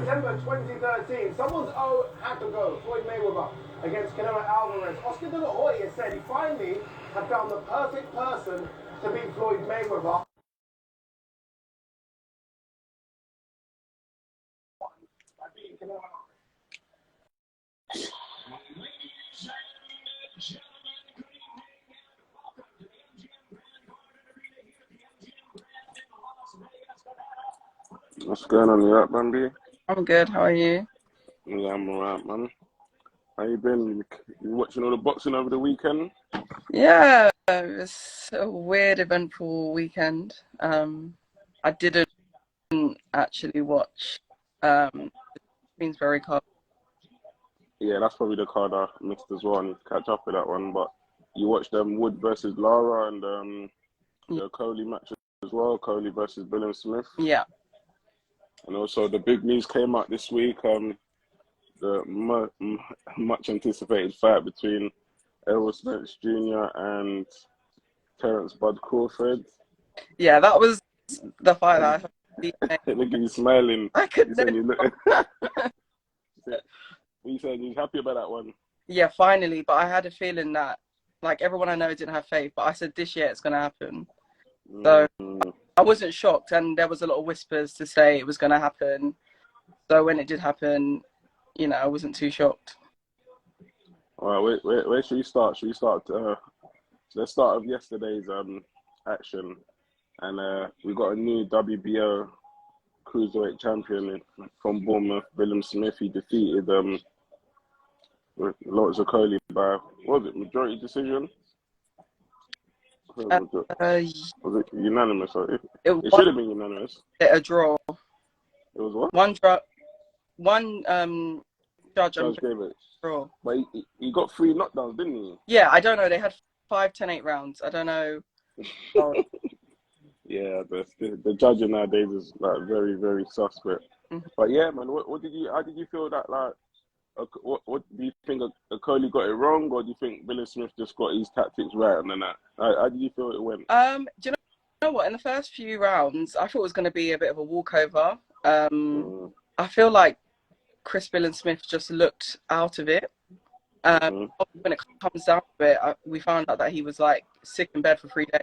September 2013, someone's had to go. Floyd Mayweather against Canelo Alvarez. Oscar De La Hoya said he finally had found the perfect person to beat Floyd Mayweather. What's going on? You up, Bambi? I'm good. How are you? Yeah, I'm alright, man. How you been? You watching all the boxing over the weekend? Yeah, it was a weird, eventful weekend. I didn't actually watch Queensberry Cup. Yeah, that's probably the card I missed as well. I need to catch up with that one. But you watched Wood versus Lara and the Coley match as well. Coley versus Bill and Smith. Yeah. And also the big news came out this week. The much anticipated fight between Errol Spence Jr. and Terence Bud Crawford. Yeah, that was the fight that I thought Look at you smiling. I could You said you look. You said you was happy about that one. Yeah, finally. But I had a feeling that, like, everyone I know didn't have faith. But I said this year it's going to happen. So I wasn't shocked. And there was a lot of whispers to say it was going to happen. So when it did happen, you know, I wasn't too shocked. All right, where should we start? Should we start? Let's start with yesterday's action. And we got a new WBO cruiserweight champion from Bournemouth, Willem Smith. He defeated Lawrence Okoli by, what was it, majority decision? Was it unanimous? It should have been unanimous. A draw. It was what? One judge gave it. Draw. But he got 3 knockdowns, didn't he? Yeah, I don't know. They had 5, 10, 8 rounds. I don't know. Yeah, the judging nowadays is like very, very suspect. But yeah, man, how did you feel that, like, what do you think Okoli got it wrong, or do you think Willis Smith just got his tactics right and then that? How did you feel it went? Do you know what? In the first few rounds, I thought it was going to be a bit of a walkover. I feel like Chris Bill and Smith just looked out of it. When it comes down to it, we found out that he was like sick in bed for 3 days.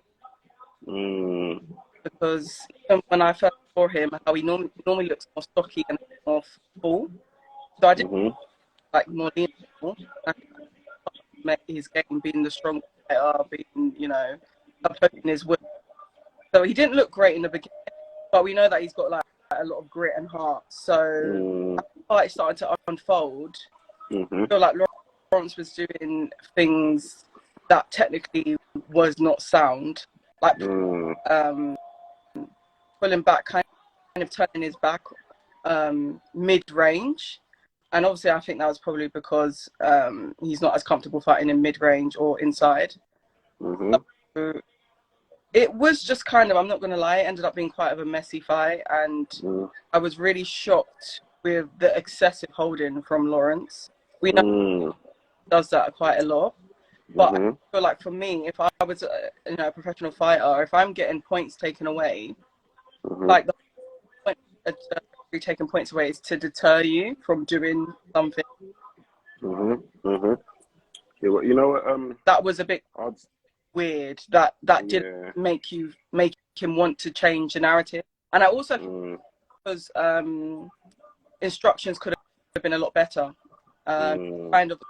Because even when I first saw him, how he normally looks more stocky and more full. So I didn't like more lean. His game being the strong fighter, being, you know, opposing his will. So he didn't look great in the beginning, but we know that he's got like a lot of grit and heart. So as the fight started to unfold, I feel like Lawrence was doing things that technically was not sound, like pulling back, kind of turning his back mid-range. And obviously I think that was probably because he's not as comfortable fighting in mid-range or inside. So it was just kind of, I'm not going to lie, it ended up being quite of a messy fight. And I was really shocked with the excessive holding from Lawrence. We know he does that quite a lot. But I feel like for me, if I was a professional fighter, if I'm getting points taken away, like the point taking points away is to deter you from doing something. Yeah, well, you know what? That was a bit weird. That didn't make him want to change the narrative. And I also think because instructions could have been a lot better. Kind of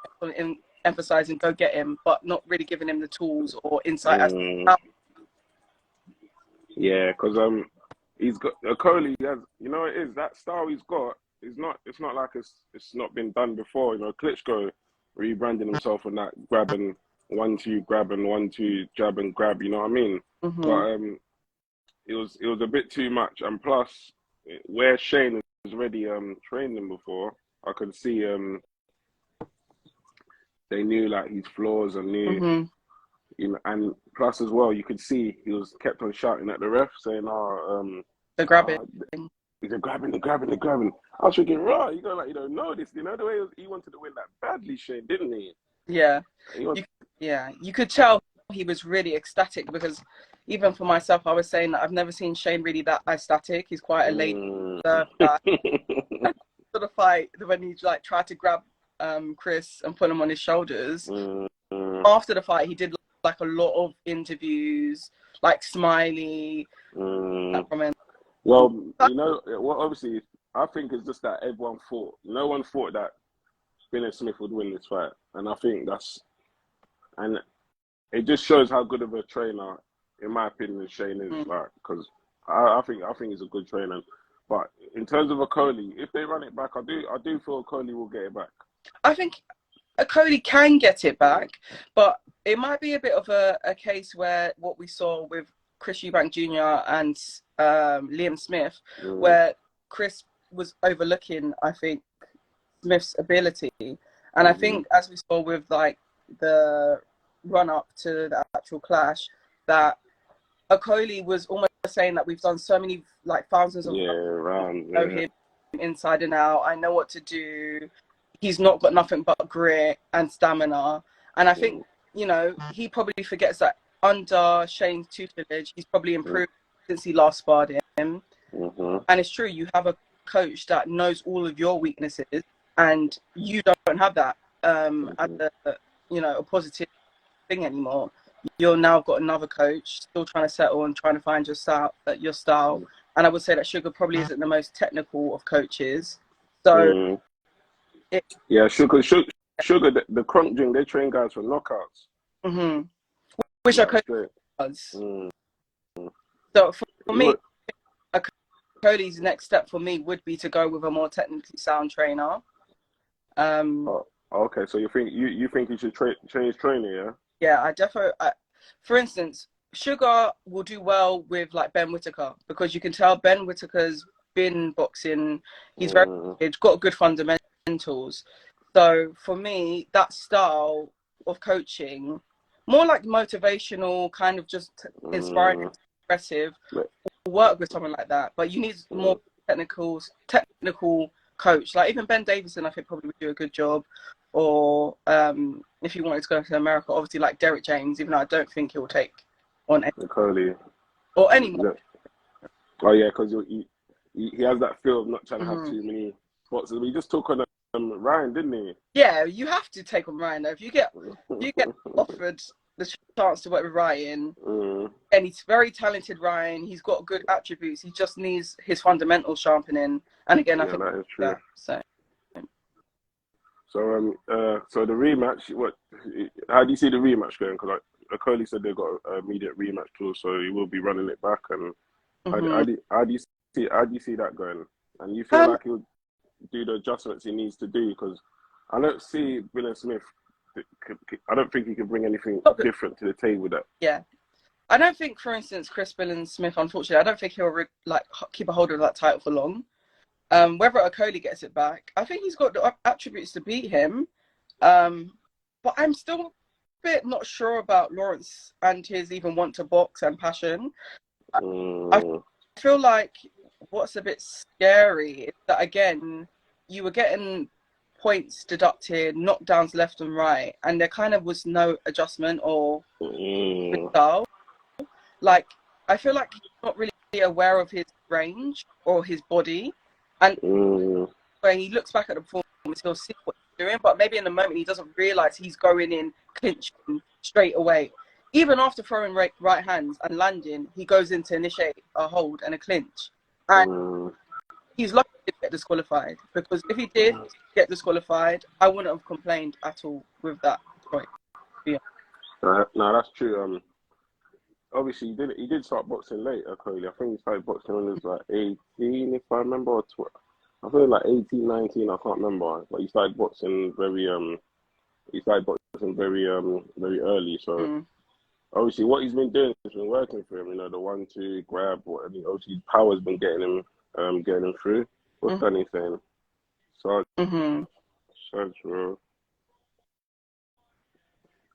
emphasizing go get him, but not really giving him the tools or insight as to how. Yeah, because he's got Okoli. You know, it is that style he's got. It's not like it's not been done before. You know, Klitschko rebranding himself on that grabbing 1-2, grabbing 1-2, jab and grab. You know what I mean? But it was a bit too much. And plus, where Shane has already trained him before, I could see they knew like his flaws and knew. You know, and plus as well, you could see he was kept on shouting at the ref, saying, the grabbing. He's grabbing. I was thinking, right, you don't know this. You know the way he wanted to win that badly, Shane, didn't he? Yeah. You could tell he was really ecstatic, because even for myself, I was saying that I've never seen Shane really that ecstatic. He's quite a late guy. fight when he like tried to grab Chris and put him on his shoulders. After the fight, he did like a lot of interviews, like Smiley. Well, you know, well, obviously, I think it's just that everyone thought, no one thought that Billy Smith would win this fight, and I think and it just shows how good of a trainer, in my opinion, Shane is. Like, because I think he's a good trainer. But in terms of Okoli, if they run it back, I do feel Okoli will get it back. I think Okoli can get it back, but it might be a bit of a case where what we saw with Chris Eubank Jr. and Liam Smith, where Chris was overlooking, I think, Smith's ability. And I think, as we saw with like the run up to the actual clash, that Okoli was almost saying that we've done so many like thousands of rounds, know him inside and out. I know what to do. He's not got nothing but grit and stamina. And I think, you know, he probably forgets that under Shane's tutelage, he's probably improved since he last sparred him. And it's true, you have a coach that knows all of your weaknesses, and you don't have that as a, you know, a positive thing anymore. You're now got another coach still trying to settle and trying to find your style. And I would say that Sugar probably isn't the most technical of coaches. So Sugar, the Crunk Gym, they train guys for knockouts. Which our coach does. So for me, Cody's next step for me would be to go with a more technically sound trainer. Okay, so you think he should change trainer, yeah? Yeah, I definitely. For instance, Sugar will do well with like Ben Whittaker, because you can tell Ben Whittaker's been boxing. He's very good, got good fundamentals. So for me, that style of coaching, more like motivational, kind of just inspiring, expressive, work with someone like that. But you need more technical coach. Like even Ben Davison, I think probably would do a good job. Or if you wanted to go to America, obviously like Derek James, even though I don't think he'll take on Okoli or anyone. Oh yeah, because he has that feel of not trying to have too many boxes. We just took on Ryan, didn't he? Yeah, you have to take on Ryan though. If you get offered the chance to work with Ryan, and he's very talented. Ryan, he's got good attributes. He just needs his fundamentals sharpening. And again, I think that is true. Yeah, so the rematch, how do you see the rematch going? Because like Okoli said, they've got an immediate rematch clause, so he will be running it back. And how do you see that going? And you feel like he'll do the adjustments he needs to do? Because I don't see Billy Smith. I don't think he can bring anything different to the table. Yeah, I don't think, for instance, Chris Billy Smith. Unfortunately, I don't think he'll keep a hold of that title for long. Whether Okoli gets it back, I think he's got the attributes to beat him. But I'm still a bit not sure about Lawrence and his even want to box and passion. I feel like what's a bit scary is that, again, you were getting points deducted, knockdowns left and right, and there kind of was no adjustment or style. Like, I feel like he's not really aware of his range or his body. And when he looks back at the performance, he'll see what he's doing, but maybe in the moment he doesn't realise he's going in clinching straight away. Even after throwing right hands and landing, he goes in to initiate a hold and a clinch. And he's lucky to get disqualified, because if he did get disqualified, I wouldn't have complained at all with that point. Yeah. No, that's true. Obviously, he did start boxing late, Okoli. I think he started boxing when he was like 18, if I remember, or I think like 18, 19, I can't remember. But he started boxing very very early. So obviously, what he's been doing has been working for him. You know, the 1-2 grab. Obviously, his power's been getting him through. What's Danny saying? So,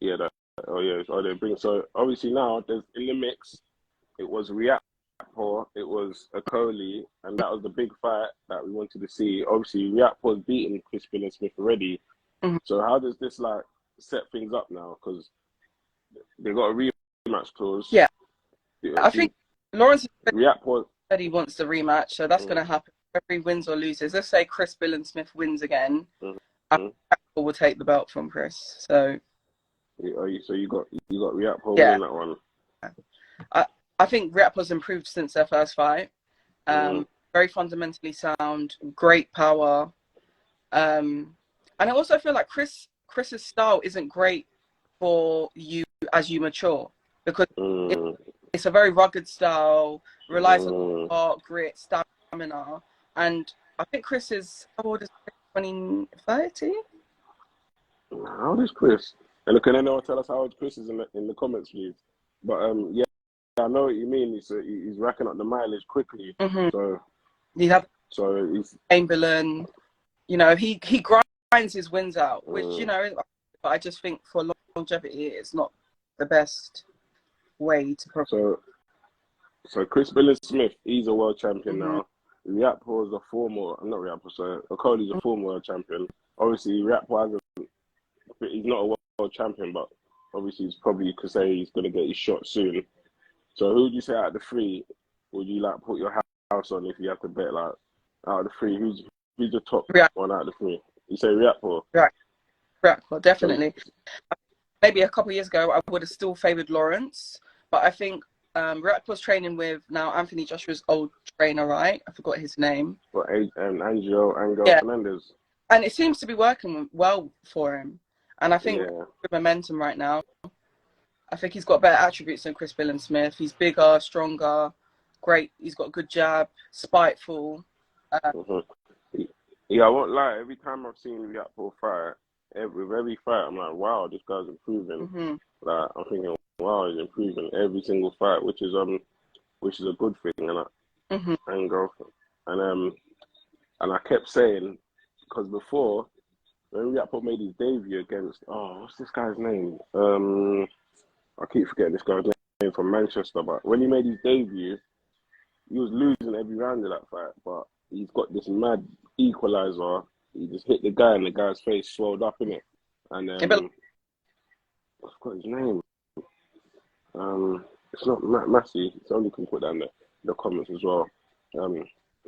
yeah, that. Oh yeah, they bring. So obviously now there's in the mix. It was Riakpo, it was Okoli, and that was the big fight that we wanted to see. Obviously, Riakpo's beaten Chris Billy Smith already. So how does this like set things up now? Because they got a rematch clause. Yeah, I think Lawrence Riakpo said he wants the rematch, so that's going to happen he wins or loses, let's say Chris Billen-Smith wins again, Mm-hmm. will take the belt from Chris. So so you got Riappo yeah, winning that one. I think Riappo's improved since their first fight. Very fundamentally sound, great power. And I also feel like Chris's style isn't great for you as you mature, because it's a very rugged style, relies on heart, grit, stamina. And I think Chris is, how old is Chris? 30? How old is Chris? And look, can anyone tell us how old Chris is in the comments, please? But yeah, I know what you mean. He's racking up the mileage quickly. So you have he's Chamberlain. You know, he grinds his wins out, which you know. But I just think for longevity, it's not the best way to progress. So Chris Billen-Smith, he's a world champion now. Riappo is a former, not Riappo, so Okoli's a former world champion. Obviously, Riappo hasn't. He's not a world champion, but obviously, he's probably could say he's going to get his shot soon. So, who would you say out of the three would you like put your house on if you have to bet? Like out of the three, who's the top one out of the three? You say Riappo? Riappo, definitely. Maybe a couple of years ago, I would have still favoured Lawrence, but I think Riappo's training with now Anthony Joshua's old trainer, right? I forgot his name. But Angel Fernandez. And it seems to be working well for him. And I think with momentum right now, I think he's got better attributes than Chris Billen-Smith. He's bigger, stronger, great. He's got a good jab, spiteful. Yeah, I won't lie. Every time I've seen Riappo fight, with every fight, I'm like, wow, this guy's improving. Like, I'm thinking, wow, he's improving every single fight, which is a good thing, and I kept saying, because before when Riappo made his debut against what's this guy's name? I keep forgetting this guy's name from Manchester, but when he made his debut, he was losing every round of that fight, but he's got this mad equalizer. He just hit the guy and the guy's face swelled up in it. And I forgot his name. It's not Massey. Somebody can put that in the comments as well.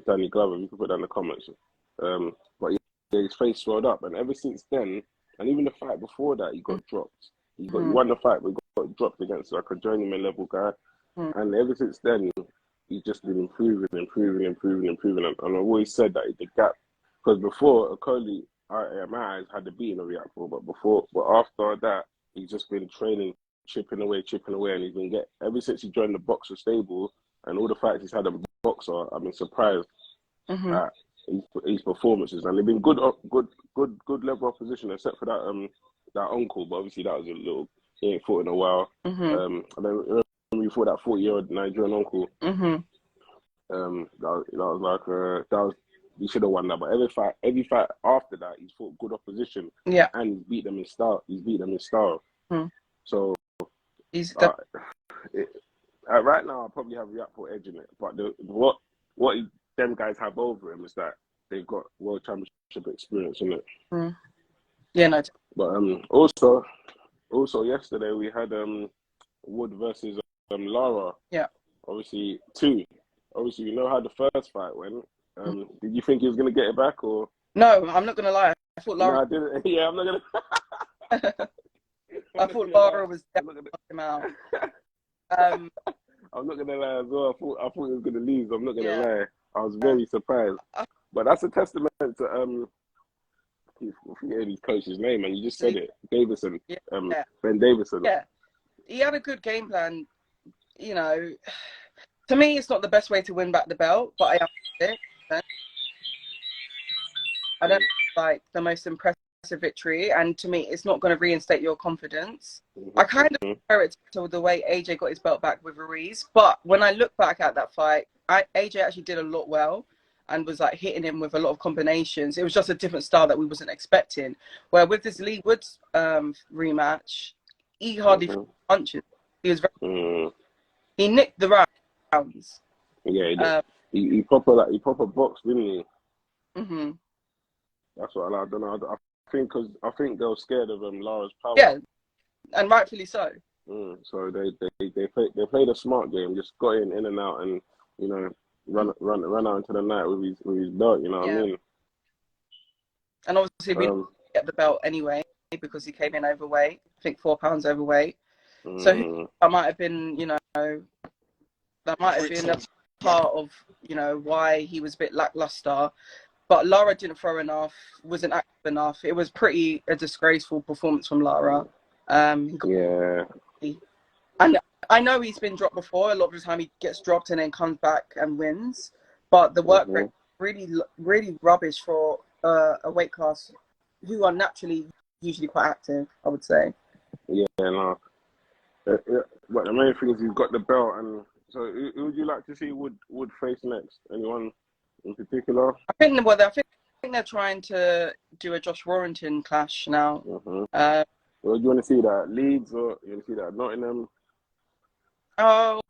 Danny Glover, you can put that in the comments. But yeah, his face swelled up, and ever since then, and even the fight before that, he got dropped. He won the fight, but he got dropped against like a journeyman level guy. And ever since then, he's just been improving. And I've always said that the gap, because before Okoli, my eyes had the beating of Riappo, but after that, he's just been training, chipping away, and he's been ever since he joined the Boxer stable and all the fights he's had in Boxer, I've been surprised at his performances, and they've been good level opposition, except for that uncle, but obviously that was a little, he ain't fought in a while. And then remember you fought that 40-year-old Nigerian uncle. That was like he should have won that, but every fight after that, he's fought good opposition. And he's beat them in style. So he's right now, I probably have Riappo edging it, but what them guys have over him is that they've got world championship experience in it. Yeah, no. But also yesterday we had Wood versus Lara. Yeah. Obviously we know how the first fight went. Did you think he was gonna get it back or? No, I'm not gonna lie. I thought Lara. No, I didn't. Yeah, I'm not gonna. I thought Lara was definitely him out. I'm not gonna lie as well. I thought he was gonna lose. I'm not gonna lie. I was very surprised. But that's a testament to I forget his coach's name, and you just said it, Davison. Ben Davison. Yeah, he had a good game plan. You know, to me, it's not the best way to win back the belt, but I understand it. I don't like the most impressive victory, and to me, it's not going to reinstate your confidence. I kind of compare it to the way AJ got his belt back with Ruiz, but when I look back at that fight, AJ actually did a lot well and was like hitting him with a lot of combinations. It was just a different style that we wasn't expecting. Where with this Lee Woods rematch, he hardly threw punches. He was very he nicked the rounds. Yeah, he proper boxed, didn't he? That's what I don't know. I think they were scared of Lara's power. Yeah, and rightfully so. So they played a smart game, just got in and out, and run out into the night with his belt. You know what I mean? And obviously we didn't get the belt anyway because he came in overweight. I think 4 pounds overweight. So that might have been, you know, that might have been a part of, you know, why he was a bit lackluster. But Lara didn't throw enough, wasn't active enough. It was pretty a disgraceful performance from Lara. Yeah. And I know he's been dropped before. A lot of the time he gets dropped and then comes back and wins. But the work rate really, really rubbish for a weight class who are naturally usually quite active, I would say. Yeah, no. But the main thing is he's got the belt. And so who would you like to see would face next? Anyone in particular? I think they're trying to do a Josh Warrington clash now. Well, do you want to see that at Leeds or you want to see that at Nottingham? Oh,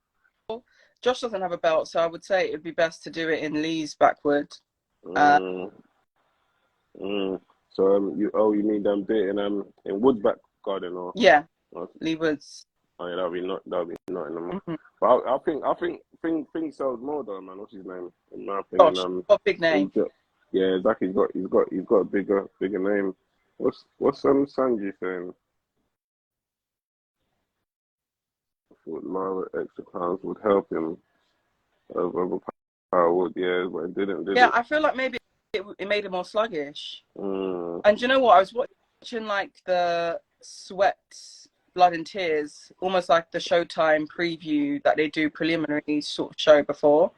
Josh doesn't have a belt, so I would say it would be best to do it in Leeds backward. So you mean them do it in Woods back garden or? Yeah, Lee Woods. Oh yeah, that'll be Nottingham. But I think Thing sells more though, man. What's his name? In my opinion, got a big name. Yeah, exactly. He's got a bigger name. What's Sanji saying? I thought Lara extra pounds would help him over Power Wood, yeah, but it didn't. Yeah, I feel like maybe it made him more sluggish. And you know what? I was watching like the Sweat, Blood and Tears, almost like the Showtime preview that they do preliminary sort of show before.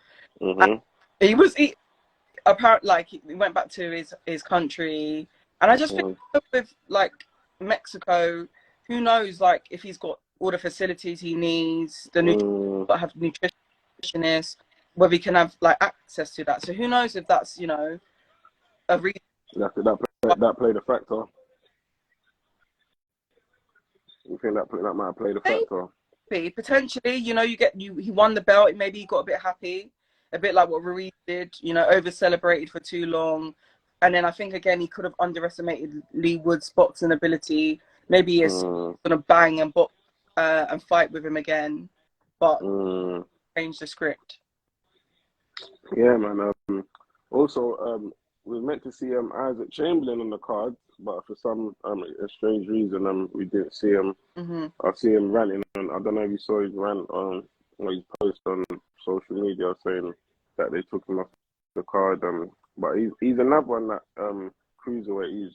He apparently like he went back to his country, and I just think with like Mexico, who knows like if he's got all the facilities he needs, have nutritionists, whether he can have like access to that. So who knows if that's, you know, a reason that played a factor. You think that might have played a factor? Maybe, potentially, you know, he won the belt, maybe he got a bit happy, a bit like what Ruiz did, you know, over celebrated for too long. And then I think again he could have underestimated Lee Wood's boxing ability. Maybe he's gonna bang and box and fight with him again, but change the script. Yeah, man. Also, we were meant to see Isaac Chamberlain on the card, but for some a strange reason, we didn't see him. I see him ranting, and I don't know if you saw his rant on his post on social media saying that they took him off the card. But he's another one that cruiserweight. He's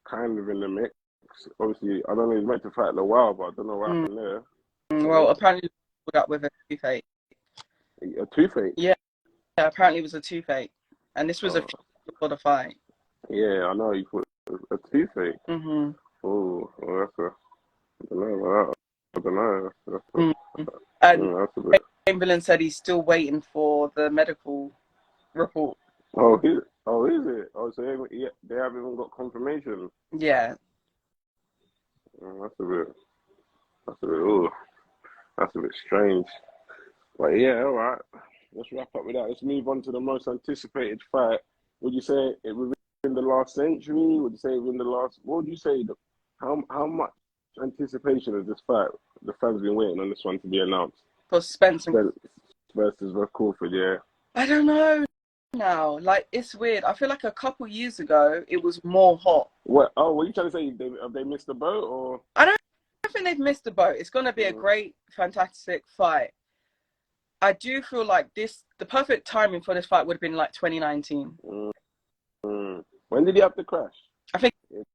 kind of in the mix. Obviously, I don't know. He's meant to fight a while, but I don't know what happened there. Well, apparently he pulled up with a toothache. A toothache? Yeah, apparently it was a toothache, and this was a few before the fight. Yeah, I know he put a toothache. Oh, well, I don't know about that. And Chamberlain said he's still waiting for the medical report. Oh, is it? Oh, so they haven't even got confirmation. Yeah. That's a bit strange. But yeah, all right. Let's wrap up with that. Let's move on to the most anticipated fight. Would you say it was in the last century? Would you say it was in the last? What would you say? How much anticipation is this fight? The fans been waiting on this one to be announced. For Spencer versus Crawford, yeah. I don't know now. Like, it's weird. I feel like a couple years ago it was more hot. What? Oh, what are you trying to say? Have they missed the boat, or? I don't think they've missed the boat. It's going to be a great, fantastic fight. I do feel like the perfect timing for this fight would have been like 2019. When did he have the crash? I think it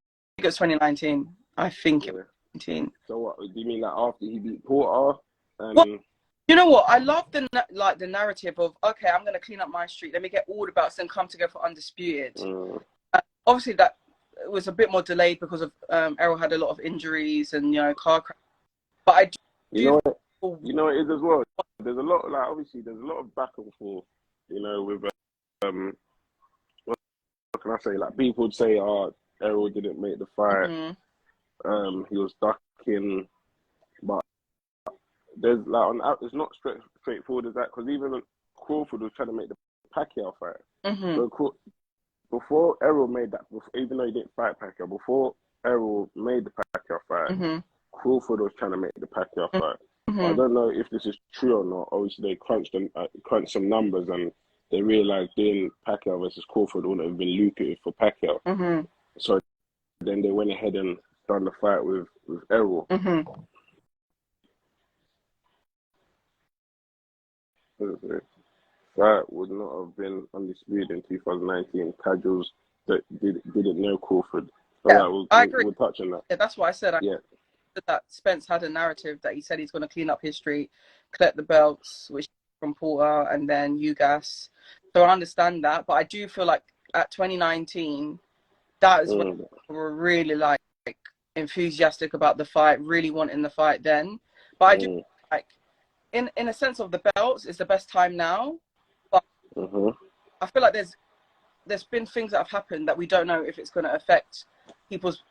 was 2019. I think it was 2019. So what? Do you mean like after he beat Porter? Well, you know what? I love the narrative of, okay, I'm going to clean up my street. Let me get all the belts and come together for undisputed. Obviously, that was a bit more delayed because of Errol had a lot of injuries and, you know, car crash. But I do. You know it is as well. There's a lot, like obviously, there's a lot of back and forth. You know, with what can I say? Like people would say, "Oh, Errol didn't make the fight. He was ducking." But there's like it's not straightforward as that because even Crawford was trying to make the Pacquiao fight. So before Errol made that, even though he didn't fight Pacquiao, before Errol made the Pacquiao fight, Crawford was trying to make the Pacquiao fight. I don't know if this is true or not. Obviously, they crunched some numbers and they realized doing Pacquiao versus Crawford would have been lucrative for Pacquiao. So then they went ahead and done the fight with Errol. Fight would not have been undisputed in 2019. Casuals that didn't know Crawford. Yeah, I agree. We'll touch on that. Yeah, that's what I said. That Spence had a narrative that he said he's going to clean up history, collect the belts, which from Porter and then Ugas. So I understand that, but I do feel like at 2019, that is when we were really like enthusiastic about the fight, really wanting the fight then. But I do like, in a sense of the belts, it's the best time now. But I feel like there's been things that have happened that we don't know if it's going to affect people's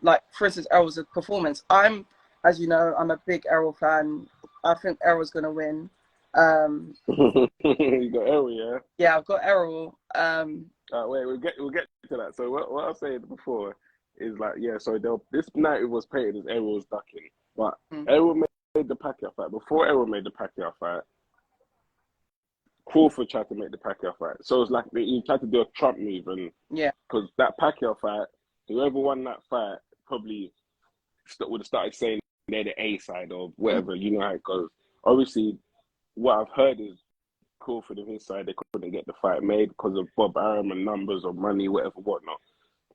like, for instance, Errol's performance. As you know, I'm a big Errol fan. I think Errol's going to win. You got Errol, yeah? Yeah, I've got Errol. Wait, we'll get to that. So what I was saying before is like, yeah, so this narrative was painted as Errol was ducking, but Errol made the Pacquiao fight. Before Errol made the Pacquiao fight, Crawford tried to make the Pacquiao fight. So it's like he tried to do a Trump move, and because that Pacquiao fight, whoever won that fight probably would have started saying they're the A side or whatever. You know how it goes. Obviously, what I've heard is Crawford and his side, they couldn't get the fight made because of Bob Arum and numbers or money, whatever, whatnot.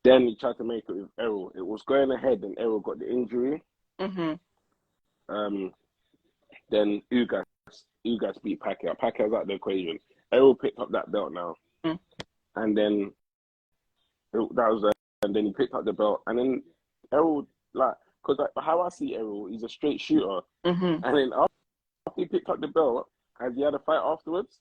Then he tried to make it with Errol. It was going ahead, and Errol got the injury. Then Ugas beat Pacquiao. Pacquiao's out the equation. Errol picked up that belt now, and then and then he picked up the belt, and then Errol, like, because like, how I see Errol, he's a straight shooter, and then after he picked up the belt, has he had a fight afterwards?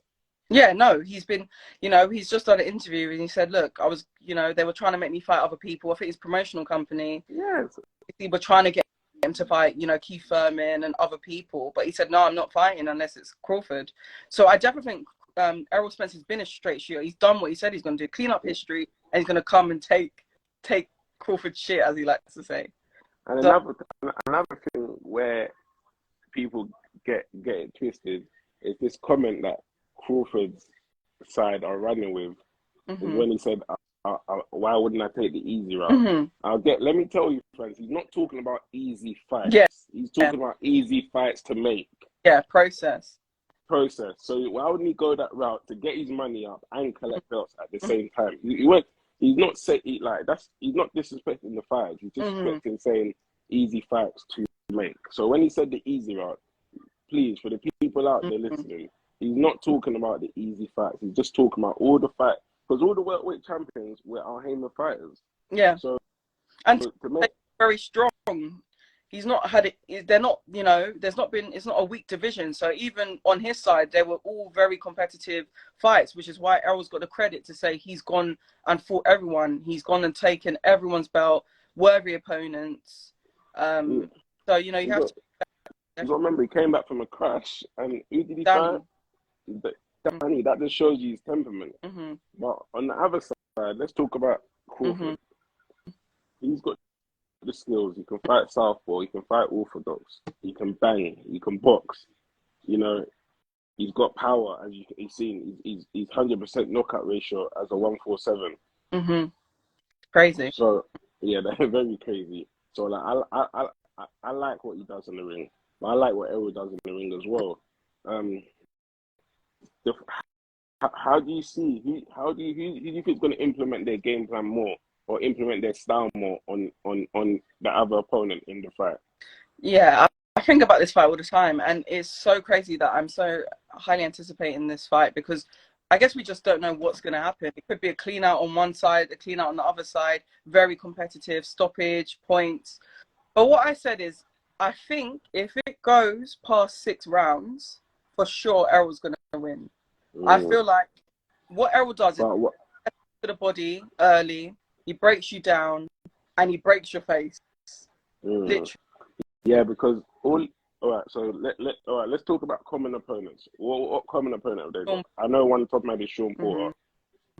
Yeah, no, he's been, he's just done an interview and he said, look, I was, they were trying to make me fight other people. I think his promotional company. Yes. They were trying to get him to fight, Keith Thurman and other people. But he said, no, I'm not fighting unless it's Crawford. So I definitely think Errol Spence has been a straight shooter. He's done what he said he's going to do, clean up history, and he's going to come and take Crawford's shit, as he likes to say. And another thing where people get it twisted is this comment that Crawford's side are running with is when he said, why wouldn't I take the easy route? Let me tell you, friends, he's not talking about easy fights. He's talking about easy fights to make. Process. So why wouldn't he go that route to get his money up and collect belts at the same time? He's not disrespecting the fights. He's disrespecting saying easy fights to make. So when he said the easy route, please, for the people out there listening, he's not talking about the easy fights. He's just talking about all the fights. Because all the welterweight champions were Al Haymon fighters. Yeah. So, and to make very strong. He's not had it. They're not, it's not a weak division. So even on his side, they were all very competitive fights, which is why Errol's got the credit to say he's gone and fought everyone. He's gone and taken everyone's belt, worthy opponents. So, you have to. You got to remember, he came back from a crash, and who did he fight? Danny. That just shows you his temperament. But on the other side, let's talk about Crawford. He's got the skills. He can fight southpaw. He can fight orthodox. He can bang. He can box. He's got power, as you've seen. He's 100% knockout ratio as a 147. Crazy. So yeah, they're very crazy. So like, I like what he does in the ring. But I like what Errol does in the ring as well. How do you see who do you think is going to implement their game plan more or implement their style more on the other opponent in the fight? Yeah, I think about this fight all the time, and it's so crazy that I'm so highly anticipating this fight because I guess we just don't know what's going to happen. It could be a clean out on one side, a clean out on the other side, very competitive, stoppage, points. But what I said is, I think if it goes past 6 rounds, for sure Errol's going to win. I feel like what Errol does is to the body early, he breaks you down, and he breaks your face. Literally. Yeah, because all right. So let's talk about common opponents. What common opponent have they got? I know one top man is Sean Porter.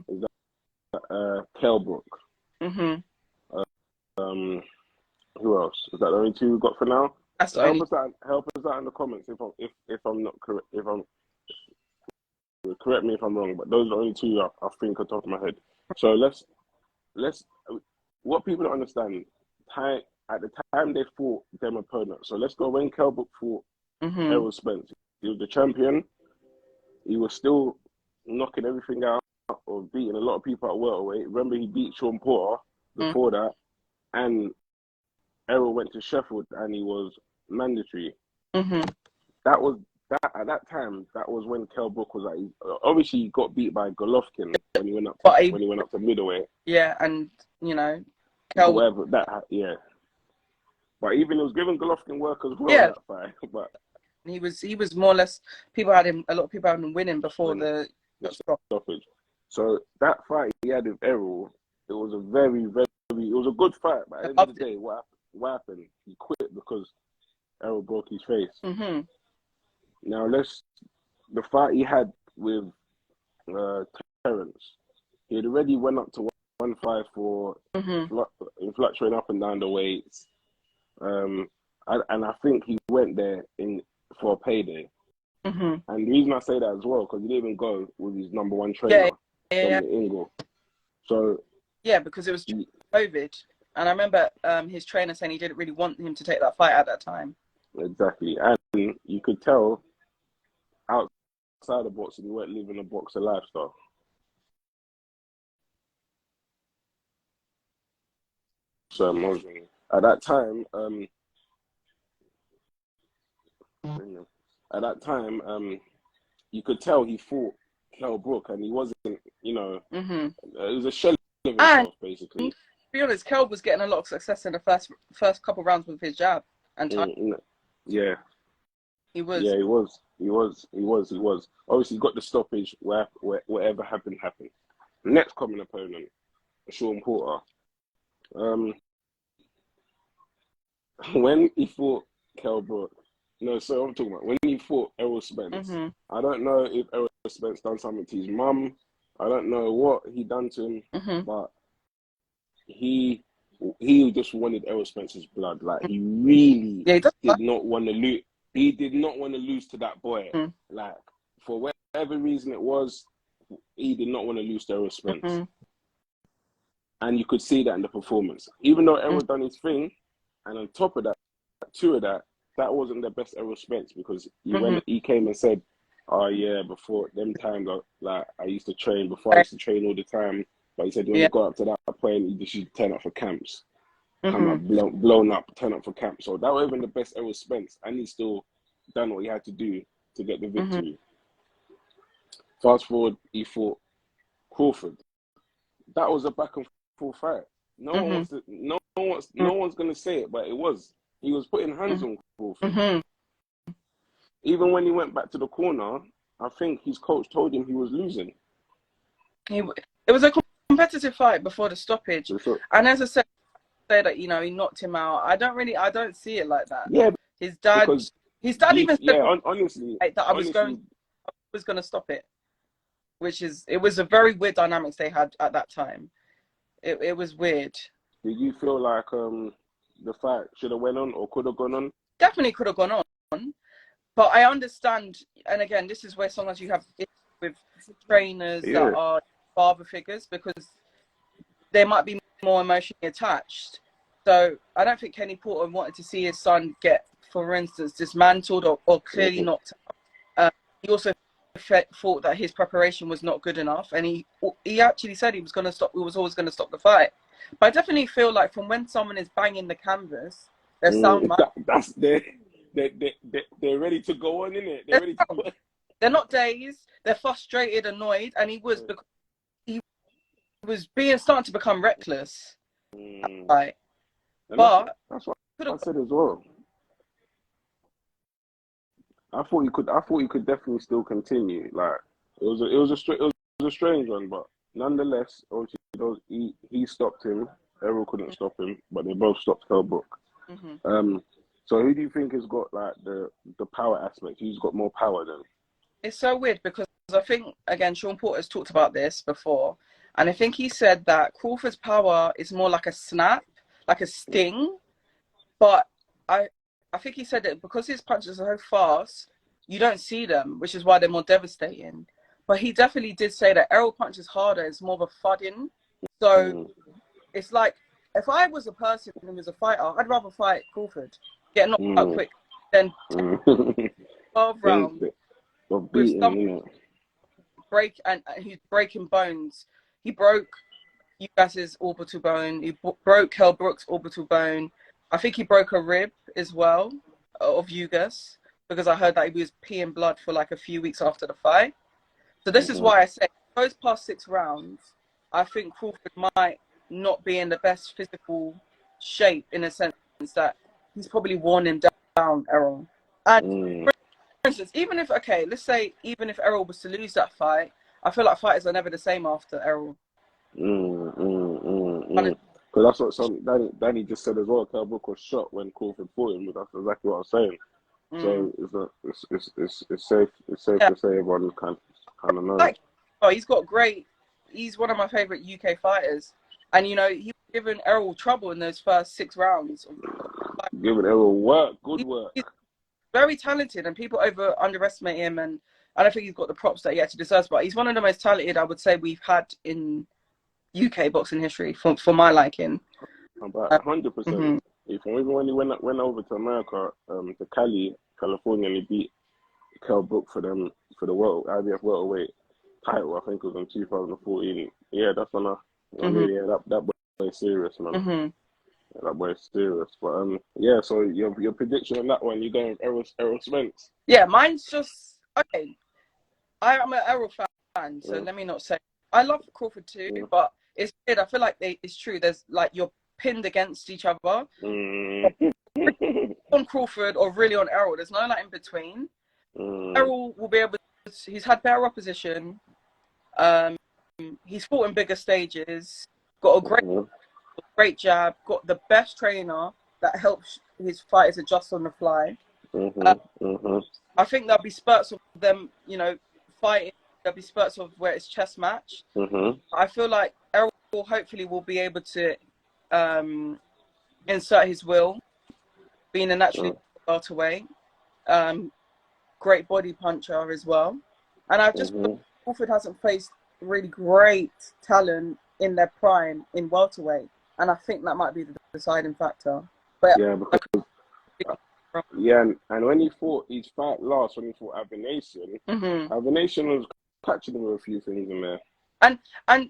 Is that Kell Brook? Who else? Is that the only 2 we've got for now? That's the only. Help us out in the comments if I'm not correct. If I'm correct me if I'm wrong, but those are the only two I think on top of my head. So let's what people don't understand. At the time they fought them opponents. So let's go when Kell Brook fought Errol Spence. He was the champion. He was still knocking everything out or beating a lot of people at welterweight. Remember, he beat Sean Porter before that, and Errol went to Sheffield and he was mandatory. That was that at that time. That was when Kell Brook was obviously he got beat by Golovkin when he went up to middleweight. Yeah, and whatever that But even he was giving Golovkin work as well. Yeah. That fight, but he was more or less. A lot of people had him winning before the stoppage. So that fight he had with Errol, it was a very, very, it was a good fight. But at the end of the day, what happened? He quit because Errol broke his face. Now the fight he had with Terence, he had already went up to 154, fluctuating up and down the weights. And I think he went there for a payday. And the reason I say that as well, because he didn't even go with his number one trainer, Dominic Ingle. So because it was COVID, and I remember his trainer saying he didn't really want him to take that fight at that time. Exactly, and you could tell outside of boxing, he weren't living a boxer lifestyle. So at that time, you could tell he fought Kell Brook, and he wasn't, it was a shell of himself, basically. To be honest, Kell was getting a lot of success in the first couple rounds with his jab and time. Yeah. He was. Yeah, he was. Obviously, he got the stoppage where whatever happened. Next common opponent, Sean Porter. When he fought Kell Brook, I'm talking about when he fought Errol Spence. I don't know if Errol Spence done something to his mum. I don't know what he done to him, but he just wanted Errol Spence's blood. Like he really did not want to lose. He did not want to lose to that boy. Like for whatever reason it was, he did not want to lose to Errol Spence. And you could see that in the performance. Even though Errol done his thing, and on top of that, that wasn't the best Errol Spence, because he came and said, "Oh yeah, before them times, like I used to train. Before I used to train all the time." But he said when he got up to that point, he just used to turn up for camps, come up blown up, turn up for camps. So that wasn't the best Errol Spence, and he still done what he had to do to get the victory. Fast forward, he fought Crawford. That was a back and forth fight. No one's gonna say it, but it was. He was putting hands on Crawford. Even when he went back to the corner, I think his coach told him he was losing. It was a competitive fight before the stoppage, and as I said that he knocked him out. I don't see it like that. Yeah, his dad even said honestly that I was going to stop it, it was a very weird dynamics they had at that time. It was weird. Did you feel like the fight should have went on or could have gone on? Definitely could have gone on, but I understand. And again, this is where sometimes you have issues with trainers that are father figures, because they might be more emotionally attached. So I don't think Kenny Porter wanted to see his son get, for instance, dismantled or clearly knocked out. He also thought that his preparation was not good enough, and he actually said he was always going to stop the fight. But I definitely feel like from when someone is banging the canvas, their sound they're ready to go on, innit? They're ready to go on. They're not dazed, they're frustrated, annoyed, and he was starting to become reckless. Right. But that's what I said as well. I thought he could definitely still continue. Like it was a strange one, but nonetheless, obviously he stopped him. Errol couldn't stop him, but they both stopped Kell Brook. So who do you think has got like the power aspect? Who's got more power then? It's so weird, because I think, again, Sean Porter's talked about this before, and I think he said that Crawford's power is more like a snap, like a sting. But I think he said that because his punches are so fast, you don't see them, which is why they're more devastating. But he definitely did say that Errol punches harder. It's more of a thudding. So it's like, if I was a person who was a fighter, I'd rather fight Crawford, get knocked out quick, than 12 rounds with some break, and he's breaking bones. He broke Ugas's orbital bone. He broke Kell Brook's orbital bone. I think he broke a rib as well of Ugas, because I heard that he was peeing blood for like a few weeks after the fight. So this is why I say those past 6 rounds, I think Crawford might not be in the best physical shape, in a sense that he's probably worn him down, Errol. And for instance, let's say even if Errol was to lose that fight, I feel like fighters are never the same after Errol. Because that's what Danny just said as well. Kell Brook was shot when Crawford fought him. That's exactly what I was saying. So it's safe to say everyone kind of knows. He's one of my favorite UK fighters, and he was giving Errol trouble in those first 6 rounds. Giving Errol good work. He's very talented, and people underestimate him, and I don't think he's got the props that he actually deserves. But he's one of the most talented, I would say, we've had in UK boxing history, for my liking. About 100%. Even when he went over to America, to California, and he beat Kell Brook for the IBF welterweight title, I think it was in 2014. Yeah, that's when that boy is serious, man. Yeah, that boy is serious. But yeah. So your prediction on that one, you're going with Errol Spence? Yeah, mine's just okay. I am an Errol fan, so let me not say I love Crawford too, but it's weird. I feel like it's true. There's like you're pinned against each other. On Crawford or really on Errol. There's no like in between. Errol will be able to, he's had better opposition. He's fought in bigger stages, got a great jab, got the best trainer that helps his fighters adjust on the fly. I think there'll be spurts of them, fighting. There'll be spurts of where it's chess match. I feel like Errol hopefully will be able to insert his will, being a naturally welterweight. Great body puncher as well. And I just Crawford hasn't faced really great talent in their prime in welterweight, and I think that might be the deciding factor. But and when he fought his fight last, when he fought Avenation, Avenation was catching him with a few things in there. And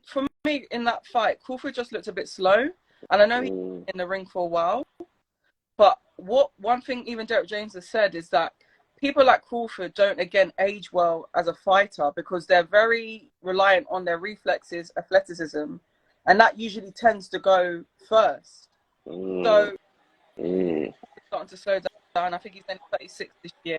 for me in that fight, Crawford just looked a bit slow, and I know he's been in the ring for a while. But one thing even Derek James has said is that people like Crawford don't, again, age well as a fighter because they're very reliant on their reflexes, athleticism, and that usually tends to go first. So he's starting to slow down. I think he's only 36 this year.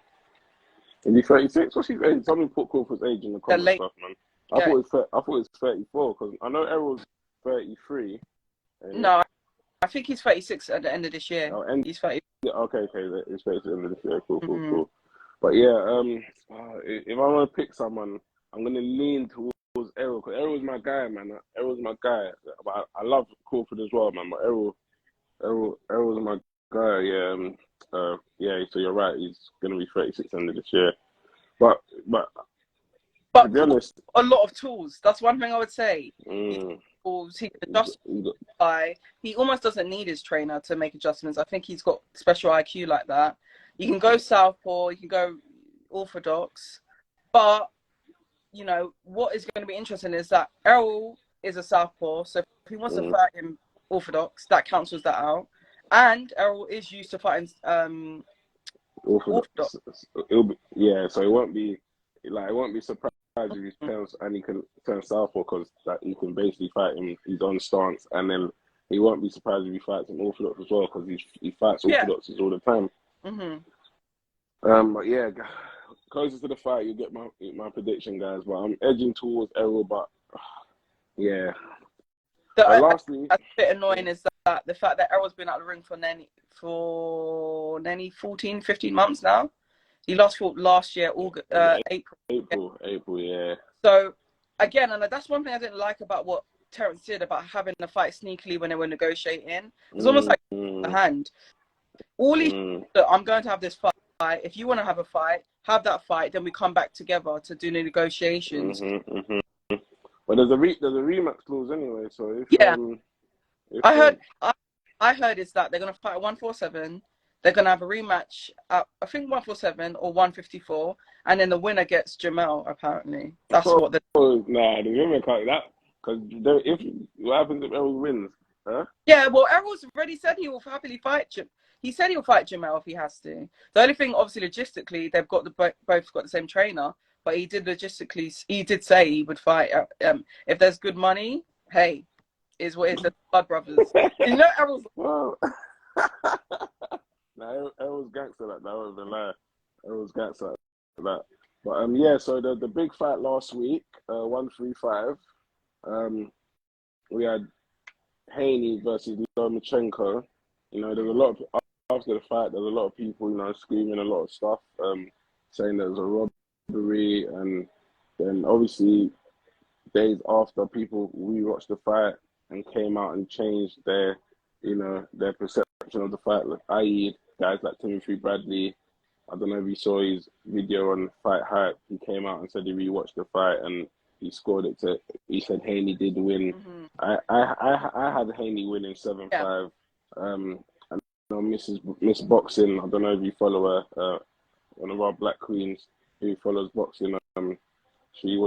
Is he 36? What's his age? Somebody put Crawford's age in the comments stuff, man. I thought it was 34 because I know Errol's 33. No, I think he's 36 at the end of this year. He's 30. Yeah, okay. It's 36 at the end of this year. Cool. But yeah, if I want to pick someone, I'm gonna lean towards Errol because Errol's my guy, man. Errol's my guy. But I love Crawford as well, man. But Errol's my guy. Yeah. So you're right. He's gonna be 36 end of this year. But to be honest, a lot of tools. That's one thing I would say. He can adjust. He almost doesn't need his trainer to make adjustments. I think he's got special IQ like that. You can go southpaw, you can go orthodox, but what is going to be interesting is that Errol is a southpaw, so if he wants to fight him orthodox, that cancels that out. And Errol is used to fighting orthodox. So it won't be surprised if he turns and he can turn southpaw because that he can basically fight him his own stance, and then he won't be surprised if he fights him orthodox as well because he fights orthodoxes all the time. But yeah, closer to the fight, you get my prediction, guys. But I'm edging towards Errol, but yeah. Lastly, a bit annoying is that the fact that Errol's been out of the ring for nearly 14, 15 months now. He last fought last year, April. April, yeah. So again, and that's one thing I didn't like about what Terence did about having the fight sneakily when they were negotiating. It was almost like a hand. All he look, I'm going to have this fight. If you want to have a fight, have that fight. Then we come back together to do the negotiations. But there's a rematch clause anyway. So I heard is that they're gonna fight at 147. They're gonna have a rematch at I think 147 or 154, and then the winner gets Jamel. Apparently, that's what the. Nah, the women can't that because if what happens if Errol wins? Huh? Yeah, well, Errol's already said he will happily fight Jim. He said he'll fight Jamel if he has to. The only thing, obviously, logistically, they've got both got the same trainer, but he did say he would fight. If there's good money, hey, is what it is. The Blood Brothers. You know, Errol's. Well, nah, Errol's gangster like that. I won't even lie. Errol's gangster like that. But yeah. So the big fight last week, 135. We had Haney versus Lomachenko. You know, there's a lot of after the fight. There's a lot of people, you know, screaming a lot of stuff, saying there's a robbery, and then obviously days after, people rewatched the fight and came out and changed their, you know, their perception of the fight. Like, i.e., guys like Timothy Bradley. I don't know if you saw his video on Fight Hype. He came out and said he rewatched the fight and he scored it to. He said Haney did win. I had Haney winning 7-5. I know Miss Boxing. I don't know if you follow her. One of our black queens who follows boxing. She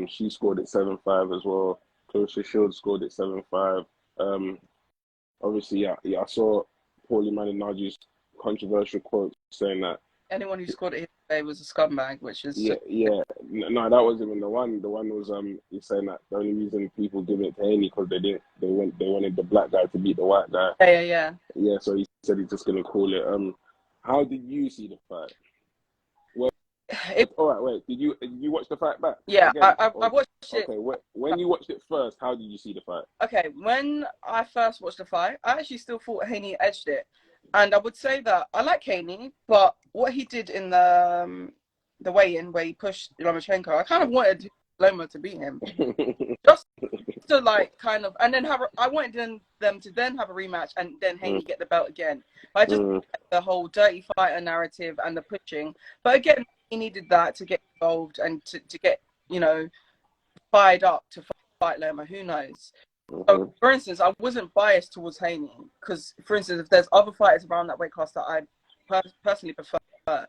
she scored it 7-5 as well. Clarissa Shields scored it 7-5. Obviously, I saw Paulie Malignaggi's controversial quote saying that anyone who scored it today was a scumbag, which is yeah. No, that wasn't even the one. The one was he's saying that the only reason people give it to Haney because they wanted the black guy to beat the white guy. Yeah. So he said he's just gonna call it. How did you see the fight? Well, all right. Wait, did you watch the fight back? Yeah, I watched it. Okay, when you watched it first, how did you see the fight? Okay, when I first watched the fight, I actually still thought Haney edged it. And I would say that I like Haney, but what he did in the weigh-in where he pushed Lomachenko, I kind of wanted Loma to beat him, just to like kind of, and then I wanted them to then have a rematch and then Haney get the belt again. But I just the whole dirty fighter narrative and the pushing. But again, he needed that to get involved and to get, you know, fired up to fight Loma. Who knows? So, for instance, I wasn't biased towards Haney because, for instance, if there's other fighters around that weight class that I personally prefer, but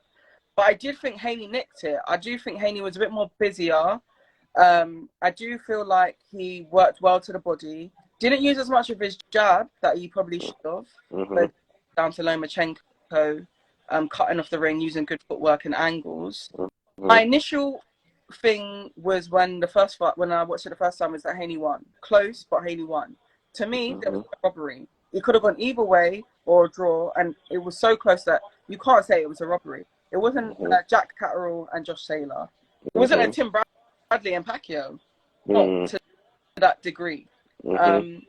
I did think Haney nicked it. I do think Haney was a bit more busier. I do feel like he worked well to the body. Didn't use as much of his jab that he probably should have. But down to Lomachenko, cutting off the ring, using good footwork and angles. My initial thing was when I watched it the first time, was that Haney won. Close, but Haney won. To me, there was a robbery. It could have gone either way or a draw, and it was so close that you can't say it was a robbery. It wasn't Jack Catterall and Josh Taylor. It wasn't a Tim Bradley and Pacquiao. Not to that degree. I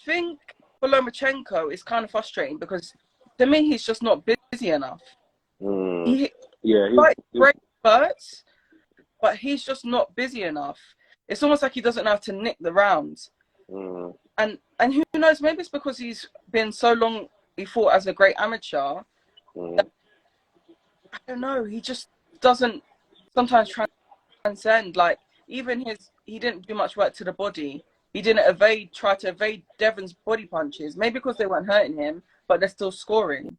think for Lomachenko, it's kind of frustrating because to me, he's just not busy enough. He's great spurts, but he's just not busy enough. It's almost like he doesn't know how to nick the rounds. And who knows, maybe it's because he's been so long, he fought as a great amateur. I don't know, he just doesn't sometimes transcend. Like, even he didn't do much work to the body. He didn't try to evade Devon's body punches, maybe because they weren't hurting him, but they're still scoring.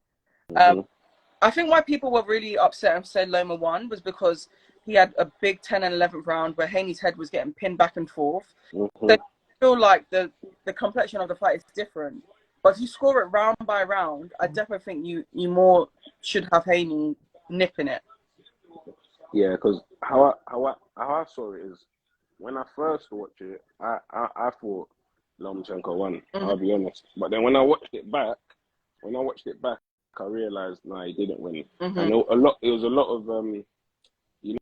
I think why people were really upset and said Loma won was because he had a big 10 and 11th round where Haney's head was getting pinned back and forth. So I feel like the complexion of the fight is different. But if you score it round by round, I definitely think you more should have Haney nipping it. Yeah, because how I saw it is when I first watched it, I thought Lomachenko won. I'll be honest. But then when I watched it back, I realized he didn't win. And it was a lot of you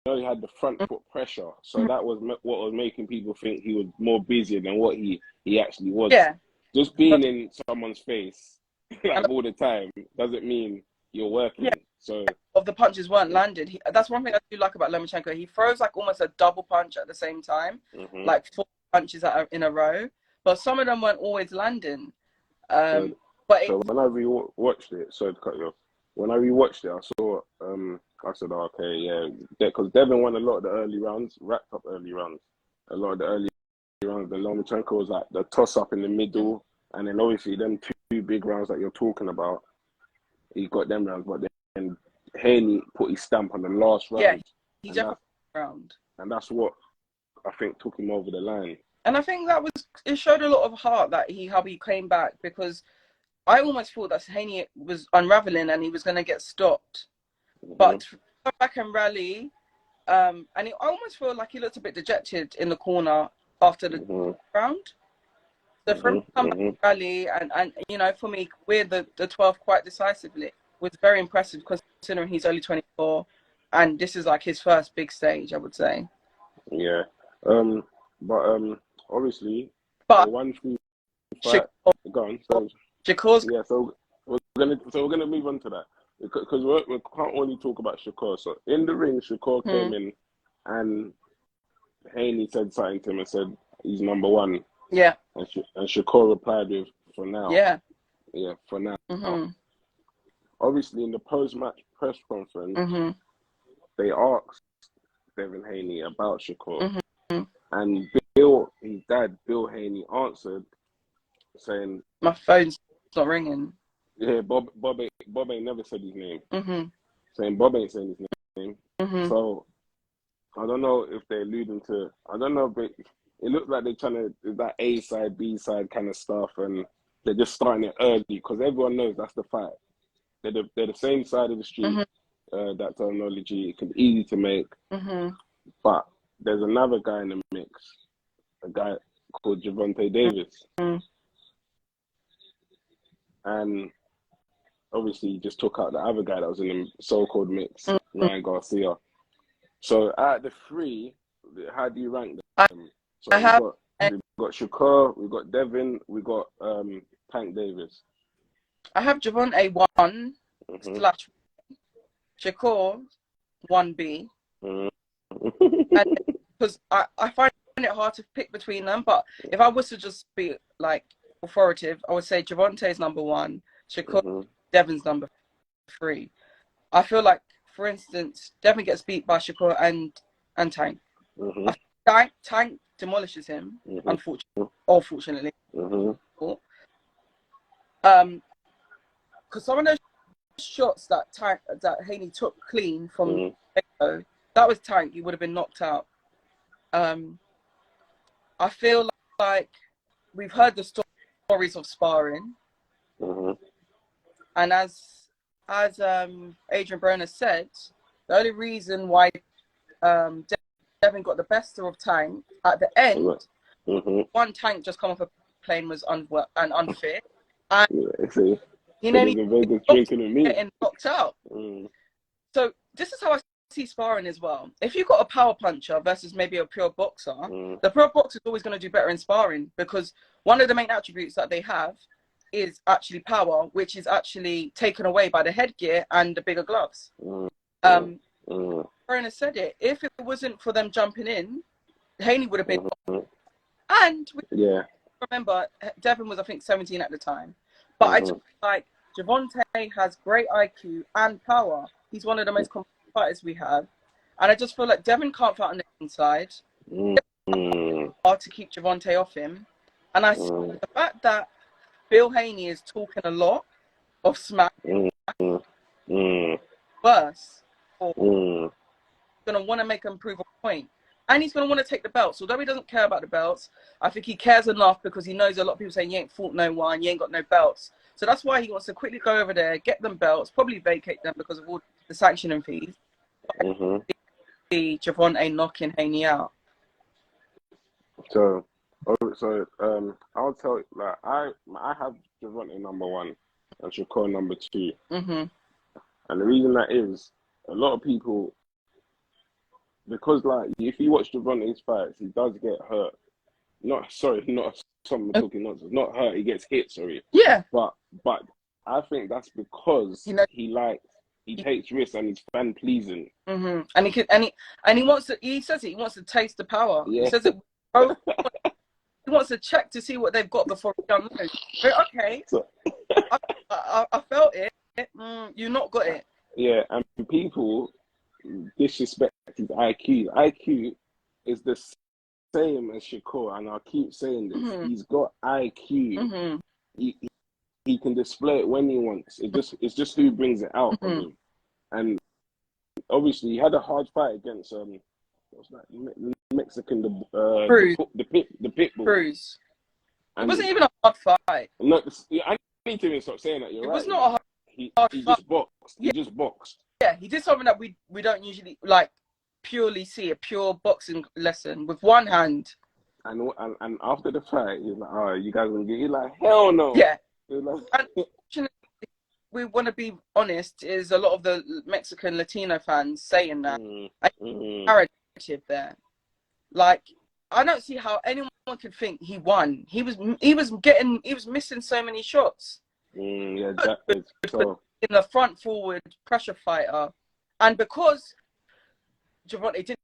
know, he had the front foot pressure, so that was what was making people think he was more busy than what he actually was. Yeah, just being in someone's face like all the time doesn't mean you're working. Yeah. So of the punches weren't landed. That's one thing I do like about Lomachenko. He throws like almost a double punch at the same time, like 4 punches in a row, but some of them weren't always landing. So, But so when I watched it, sorry to cut you off. When I rewatched it, I saw, I said, oh, okay, yeah, because Devin won a lot of the early rounds, wrapped up early rounds. A lot of the early rounds, the Lomachenko was like the toss up in the middle, and then obviously them two big rounds that you're talking about, he got them rounds, but then Haney put his stamp on the last round. yeah, he definitely round. And that's what I think took him over the line. And I think it showed a lot of heart that how he came back, because I almost thought that Haney was unraveling and he was going to get stopped. But to come back and rally, and I almost feel like he looked a bit dejected in the corner after the round. So for him to come back and rally, and you know, for me, we're the 12th quite decisively, was very impressive considering he's only 24, and this is like his first big stage, I would say. Yeah. But obviously, but the 1-3 fight. Go on. So, Shakur's. Yeah. So we're gonna move on to that, because we can't only talk about Shakur. So in the ring, Shakur came in, and Haney said something to him and said he's number one. Yeah. And Shakur replied with, for now. Yeah. Yeah, for now. Obviously, in the post-match press conference, they asked Devin Haney about Shakur. And his dad, Bill Haney, answered saying, "My phone's not ringing." Yeah, Bob ain't never said his name. Saying Bob ain't saying his name. So I don't know if they're alluding to. I don't know, but it looks like they're trying to do that A side, B side kind of stuff, and they're just starting it early because everyone knows that's the fight. They're the same side of the street. That terminology, it can be easy to make, but there's another guy in the mix, a guy called Gervonta Davis, and obviously he just took out the other guy that was in the so-called mix, Ryan Garcia. So out of the three, how do you rank them? So we've got Shakur, we've got Devin, we've got Tank Davis. I have Gervonta 1 / Shakur 1B. Because I find it hard to pick between them, but if I was to just be like authoritative, I would say Gervonta is number 1, Shakur, Devin's number 3. I feel like, for instance, Devin gets beat by Shakur and Tank. Tank demolishes him, unfortunately. Because some of those shots that Haney took clean from Mexico, that was Tank. He would have been knocked out. I feel like we've heard the stories of sparring, and as Adrian Broner said, the only reason why Devin got the best of Tank at the end, one, Tank just come off a plane was unfit, and he getting knocked out. So this is how I see sparring as well. If you've got a power puncher versus maybe a pure boxer, the pure boxer is always going to do better in sparring, because one of the main attributes that they have is actually power, which is actually taken away by the headgear and the bigger gloves. Broner said it. If it wasn't for them jumping in, Haney would have been. And remember, Devin was, I think, 17 at the time. But I just feel like Gervonta has great IQ and power. He's one of the most competitive fighters we have. And I just feel like Devin can't fight on the inside. Hard to keep Gervonta off him. And I see the fact that Bill Haney is talking a lot of smack, worse, or going to want to make him prove a point. And he's going to want to take the belts. Although he doesn't care about the belts, I think he cares enough because he knows a lot of people saying, you ain't fought no one, you ain't got no belts. So that's why he wants to quickly go over there, get them belts, probably vacate them because of all the sanctioning fees. See Gervonta knocking Haney out. So I'll tell you, like, I have Gervonta number 1 and Shakur number 2. And the reason that is, a lot of people, because like if you watch Gervonta's fights, he does get hurt. Not something talking nonsense. Not hurt. He gets hit. Sorry. Yeah. But I think that's because he takes risks and he's fan pleasing. And he wants to. He says it. He wants to taste the power. Yeah. He says it. He wants to check to see what they've got before he unloads. Okay, So, I felt it. You not got it. yeah, and people disrespect his IQ. IQ is the same as Shakur, and I'll keep saying this. He's got IQ. He can display it when he wants. It's just who brings it out of him. And obviously, he had a hard fight against what's that Mexican the pit bull. Cruz. It And wasn't even a hard fight. no, I need to even stop saying that. You're It right. was not a hard He fight. just boxed. He just boxed. Yeah, he did something that we don't usually like purely see, a pure boxing lesson with one hand. And after the fight, he's like, "Oh, you guys gonna get?" He's like, "Hell no." Yeah. Like, And we want to be honest, is a lot of the Mexican Latino fans saying that narrative there. Like, I don't see how anyone could think he won. He was missing so many shots. Yeah, that is so. In the front forward pressure fighter, and because Gervonta didn't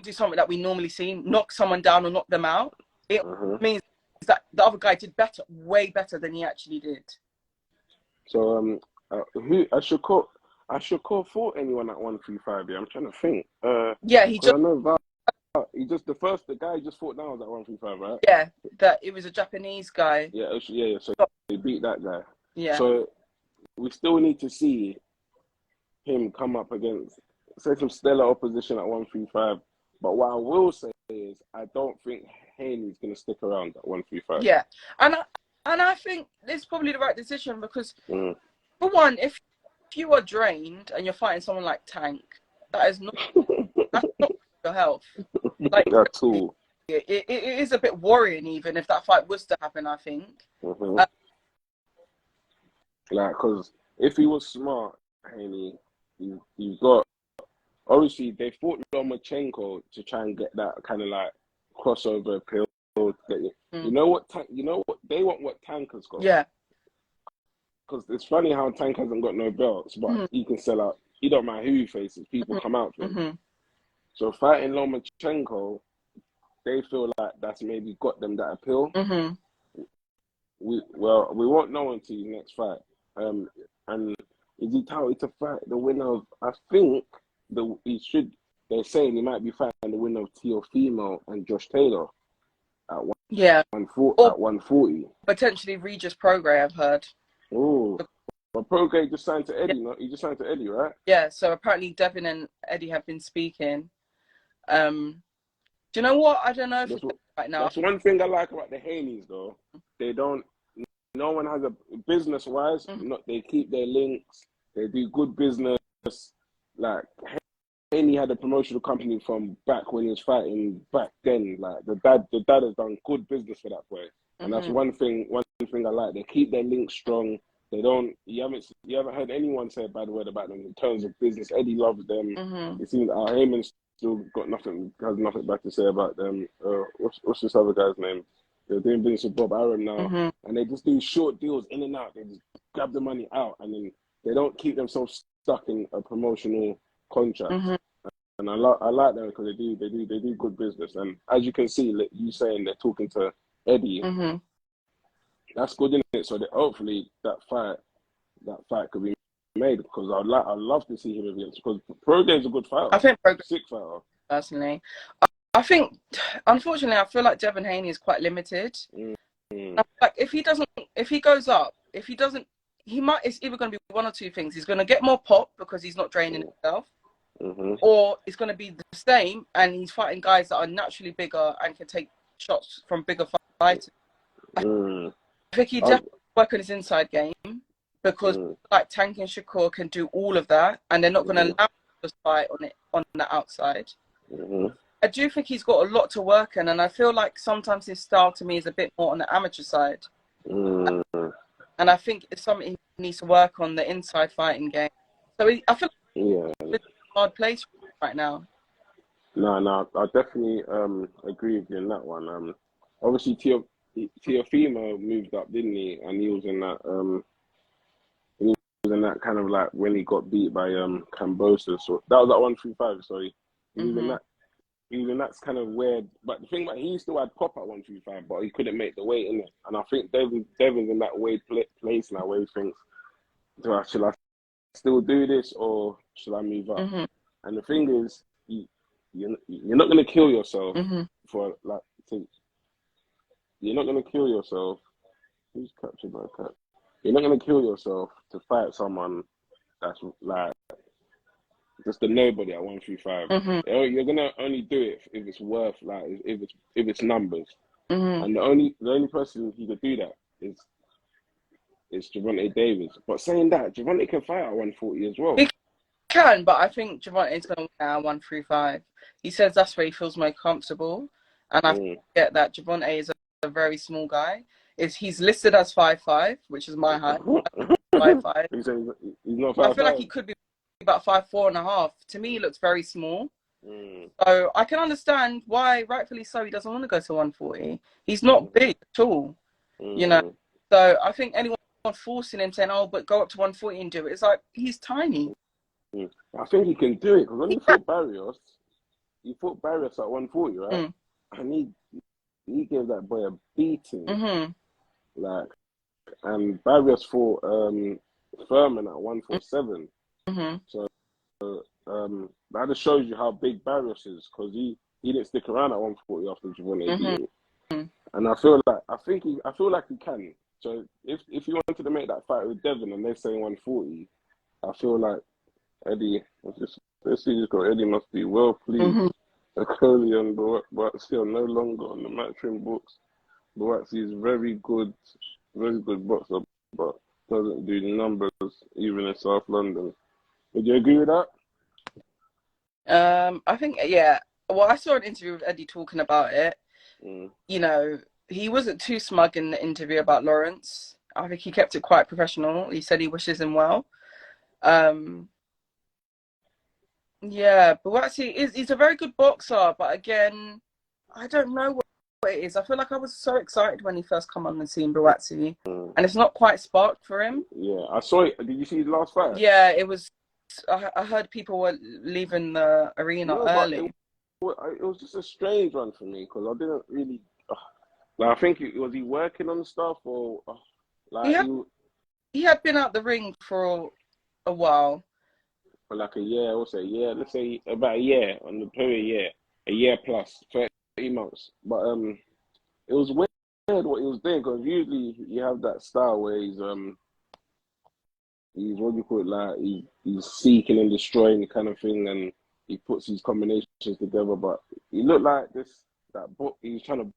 do something that we normally see, knock someone down or knock them out, it means that the other guy did way better than he actually did. So Shakur fought anyone at 135? Yeah, I'm trying to think. Yeah, he just. I know Val, the guy he just fought now was at 135, right? Yeah, that it was a Japanese guy. Yeah. So he beat that guy. Yeah. So we still need to see him come up against, say, some stellar opposition at 135. But what I will say is, I don't think Haney's going to stick around at 135. Yeah, and I think it's probably the right decision because, for one, if you are drained and you're fighting someone like Tank, that's not your health. Like, at all. It is a bit worrying, even if that fight was to happen. I think. Like, because if he was smart, Haney, he's got. Obviously, they fought Lomachenko to try and get that kind of like crossover appeal. You know what? They want what Tank has got. Yeah. Because it's funny how Tank hasn't got no belts, but he can sell out. He don't matter who he faces. People come out for him. So fighting Lomachenko, they feel like that's maybe got them that appeal. We won't know until his next fight. And is he touted to fight the winner of? I think they're saying he might be fighting the winner of Teofimo and Josh Taylor at 140. Potentially Regis Prograis, I've heard. Oh, but Prograis just signed to Eddie. No, he just signed to Eddie, right? Yeah. So apparently Devin and Eddie have been speaking. Do you know what? I don't know if right now. That's one thing I like about the Haneys, though. They don't. No one has a business-wise. They keep their links. They do good business. Like Haney had a promotional company from back when he was fighting back then. Like the dad has done good business for that boy, and that's one thing I like. They keep their links strong. They don't. You haven't heard anyone say a bad word about them in terms of business. Eddie loves them. It seems Heyman's still has nothing bad to say about them. What's this other guy's name? They're doing business with Bob Arum now, and they just do short deals in and out. They just grab the money out, and then they don't keep themselves stuck in a promotional contract. And I like them because they do good business. And as you can see, like you saying they're talking to Eddie. That's good, isn't it? So hopefully that fight could be made, because I'd love to see him against, because Prograis is a good fighter. I think Prograis, sick fighter. Personally, I think, unfortunately, I feel like Devin Haney is quite limited. Like if he goes up, it's either going to be one or two things. He's going to get more pop because he's not draining himself, or it's going to be the same and he's fighting guys that are naturally bigger and can take shots from bigger fighters. I think he definitely work on his inside game, because like Tank and Shakur can do all of that, and they're not going to allow him to fight on the outside. I do think he's got a lot to work in, and I feel like sometimes his style to me is a bit more on the amateur side. And I think it's something he needs to work on, the inside fighting game. So I feel like it's a hard place right now. No, I definitely agree with you in that one. Obviously Teofimo moved up, didn't he? And he was in that kind of like when he got beat by Cambosa. So that was at 135. Sorry, he was in even that's kind of weird. But the thing about he still had pop at 135, but he couldn't make the weight in it. And I think Devin's in that weird place now where he thinks, should I still do this or should I move up? Mm-hmm. And the thing is, you're not gonna kill yourself Mm-hmm. for like. You're not gonna kill yourself. Who's captured by cat? You're not gonna kill yourself to fight someone that's like just a nobody at 135. Mm-hmm. You're gonna only do it if it's worth like if it's numbers. Mm-hmm. And the only person who could do that is Gervonta Davis. But saying that, Gervonta can fight at 140 as well. He can, but I think Gervonta's going to win at 135. He says that's where he feels most comfortable, and I get that Gervonta is a very small guy. He's listed as 5'5", which is my height. 5'5". He's not 5'5". I feel like he could be about 5'4.5". To me, he looks very small. So I can understand why, rightfully so, he doesn't want to go to 140. He's not big at all, you know. So I think anyone forcing him saying, "Oh, but go up to 140 and do it," it's like he's tiny. I think he can do it because when he fought Barrios at 140, right? And he gave that boy a beating. Like, and Barrios fought Furman at 147. So that just shows you how big Barrios is because he didn't stick around at 140 after Gervonta beat him. And I feel like he can. So if you wanted to make that fight with Devin and they're saying 140, I feel like Eddie, let's see this guy. Eddie must be well pleased. Coley and Boatsy are no longer on the matchroom books. Boatsy is very good boxer, but doesn't do numbers even in South London. Would you agree with that? I think, yeah. Well, I saw an interview with Eddie talking about it. You know, he wasn't too smug in the interview about Lawrence. I think he kept it quite professional. He said he wishes him well. Yeah, Buatsi he's a very good boxer, but again, I don't know what it is. I feel like I was so excited when he first come on the scene, Buatsi, and it's not quite sparked for him. Yeah, I saw it. Did you see his last fight? Yeah, it was. I heard people were leaving the arena early. It was just a strange one for me because I didn't really. Like, I think was he working on stuff or like he had been out the ring for a while. For like a year, let's say about a year on the period, a year plus 30 months. But it was weird what he was doing because usually you have that style where he's what do you call it, like he's seeking and destroying kind of thing, and he puts these combinations together. But he looked like he's trying to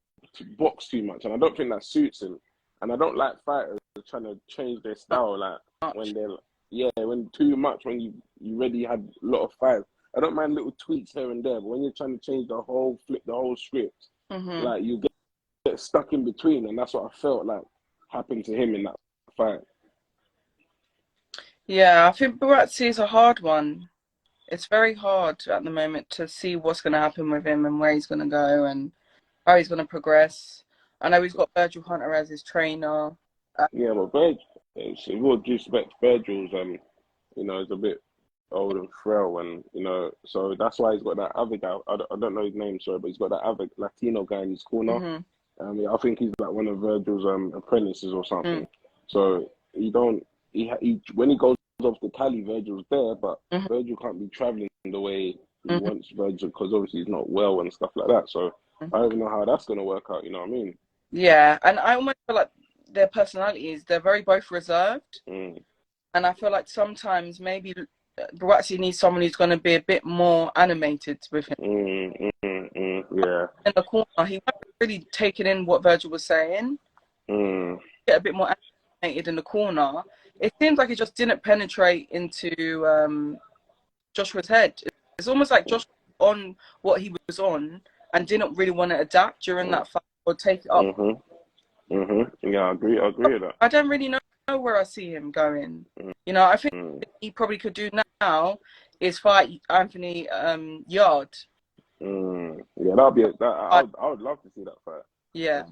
box too much, and I don't think that suits him. And I don't like fighters trying to change their style like when they're. Yeah, when too much, when you already had a lot of fights. I don't mind little tweaks here and there, but when you're trying to change flip the whole script, like you get stuck in between, and that's what I felt like happened to him in that fight. Yeah, I think Buatsi is a hard one. It's very hard at the moment to see what's going to happen with him and where he's going to go and how he's going to progress. I know he's got Virgil Hunter as his trainer. Yeah, but Virgil, with all due respect, Virgil's, he's a bit old and frail, and so that's why he's got that other guy. I don't know his name, sorry, but he's got that other Latino guy in his corner. I think he's like one of Virgil's apprentices or something. So when he goes off to Cali, Virgil's there, but Virgil can't be traveling the way he wants Virgil because obviously he's not well and stuff like that. So I don't even know how that's gonna work out. You know what I mean? Yeah, and I almost feel like their personalities, they're very both reserved. And I feel like sometimes maybe Buatsi needs someone who's going to be a bit more animated with him. Yeah. In the corner, he wasn't really taking in what Virgil was saying. Get a bit more animated in the corner. It seems like it just didn't penetrate into Joshua's head. It's almost like Joshua was on what he was on and didn't really want to adapt during that fight or take it up. Yeah, I agree with that. I don't really know where I see him going. I think what he probably could do now is fight Anthony Yard. Yeah, that'll be I would love to see that fight. Yeah.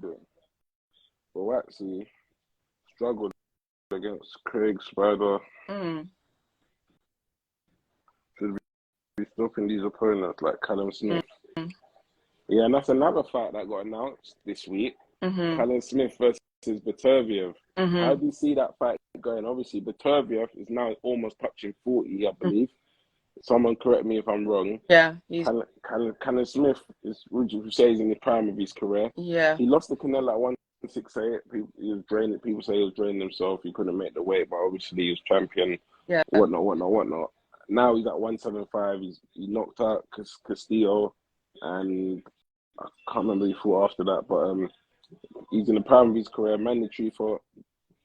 But actually struggled against Craig Spider. Should be stopping these opponents like Callum Smith. Yeah, and that's another fight that got announced this week. Callum Smith versus Beterbiev. How do you see that fight going? Obviously, Beterbiev is now almost touching 40, I believe. Someone correct me if I'm wrong. Yeah, Callum Smith is, would you say, he's in the prime of his career. Yeah. He lost to Canelo at 168. He was draining. People say he was draining himself. He couldn't make the weight, but obviously he was champion. Yeah. Whatnot. Now he's at 175. He knocked out Castillo, and I can't remember who he fought after that. But he's in the prime of his career. Mandatory for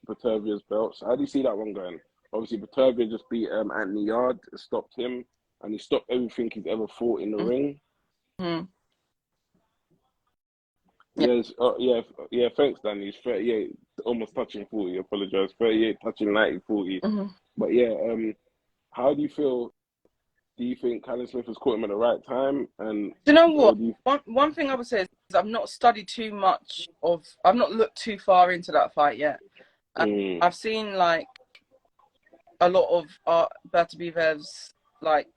Beterbiev's belts. How do you see that one going? Obviously, Beterbiev just beat Anthony Yard, stopped him, and he stopped everything he's ever fought in the ring. Yes, yeah. Thanks, Danny. He's 38, almost touching 40. I apologize. 38, touching 90, 40. But yeah, how do you feel? Do you think Callum Smith has caught him at the right time? And do you know what? One thing I would say is I've not studied too much I've not looked too far into that fight yet. I've seen like a lot of Beterbiev's like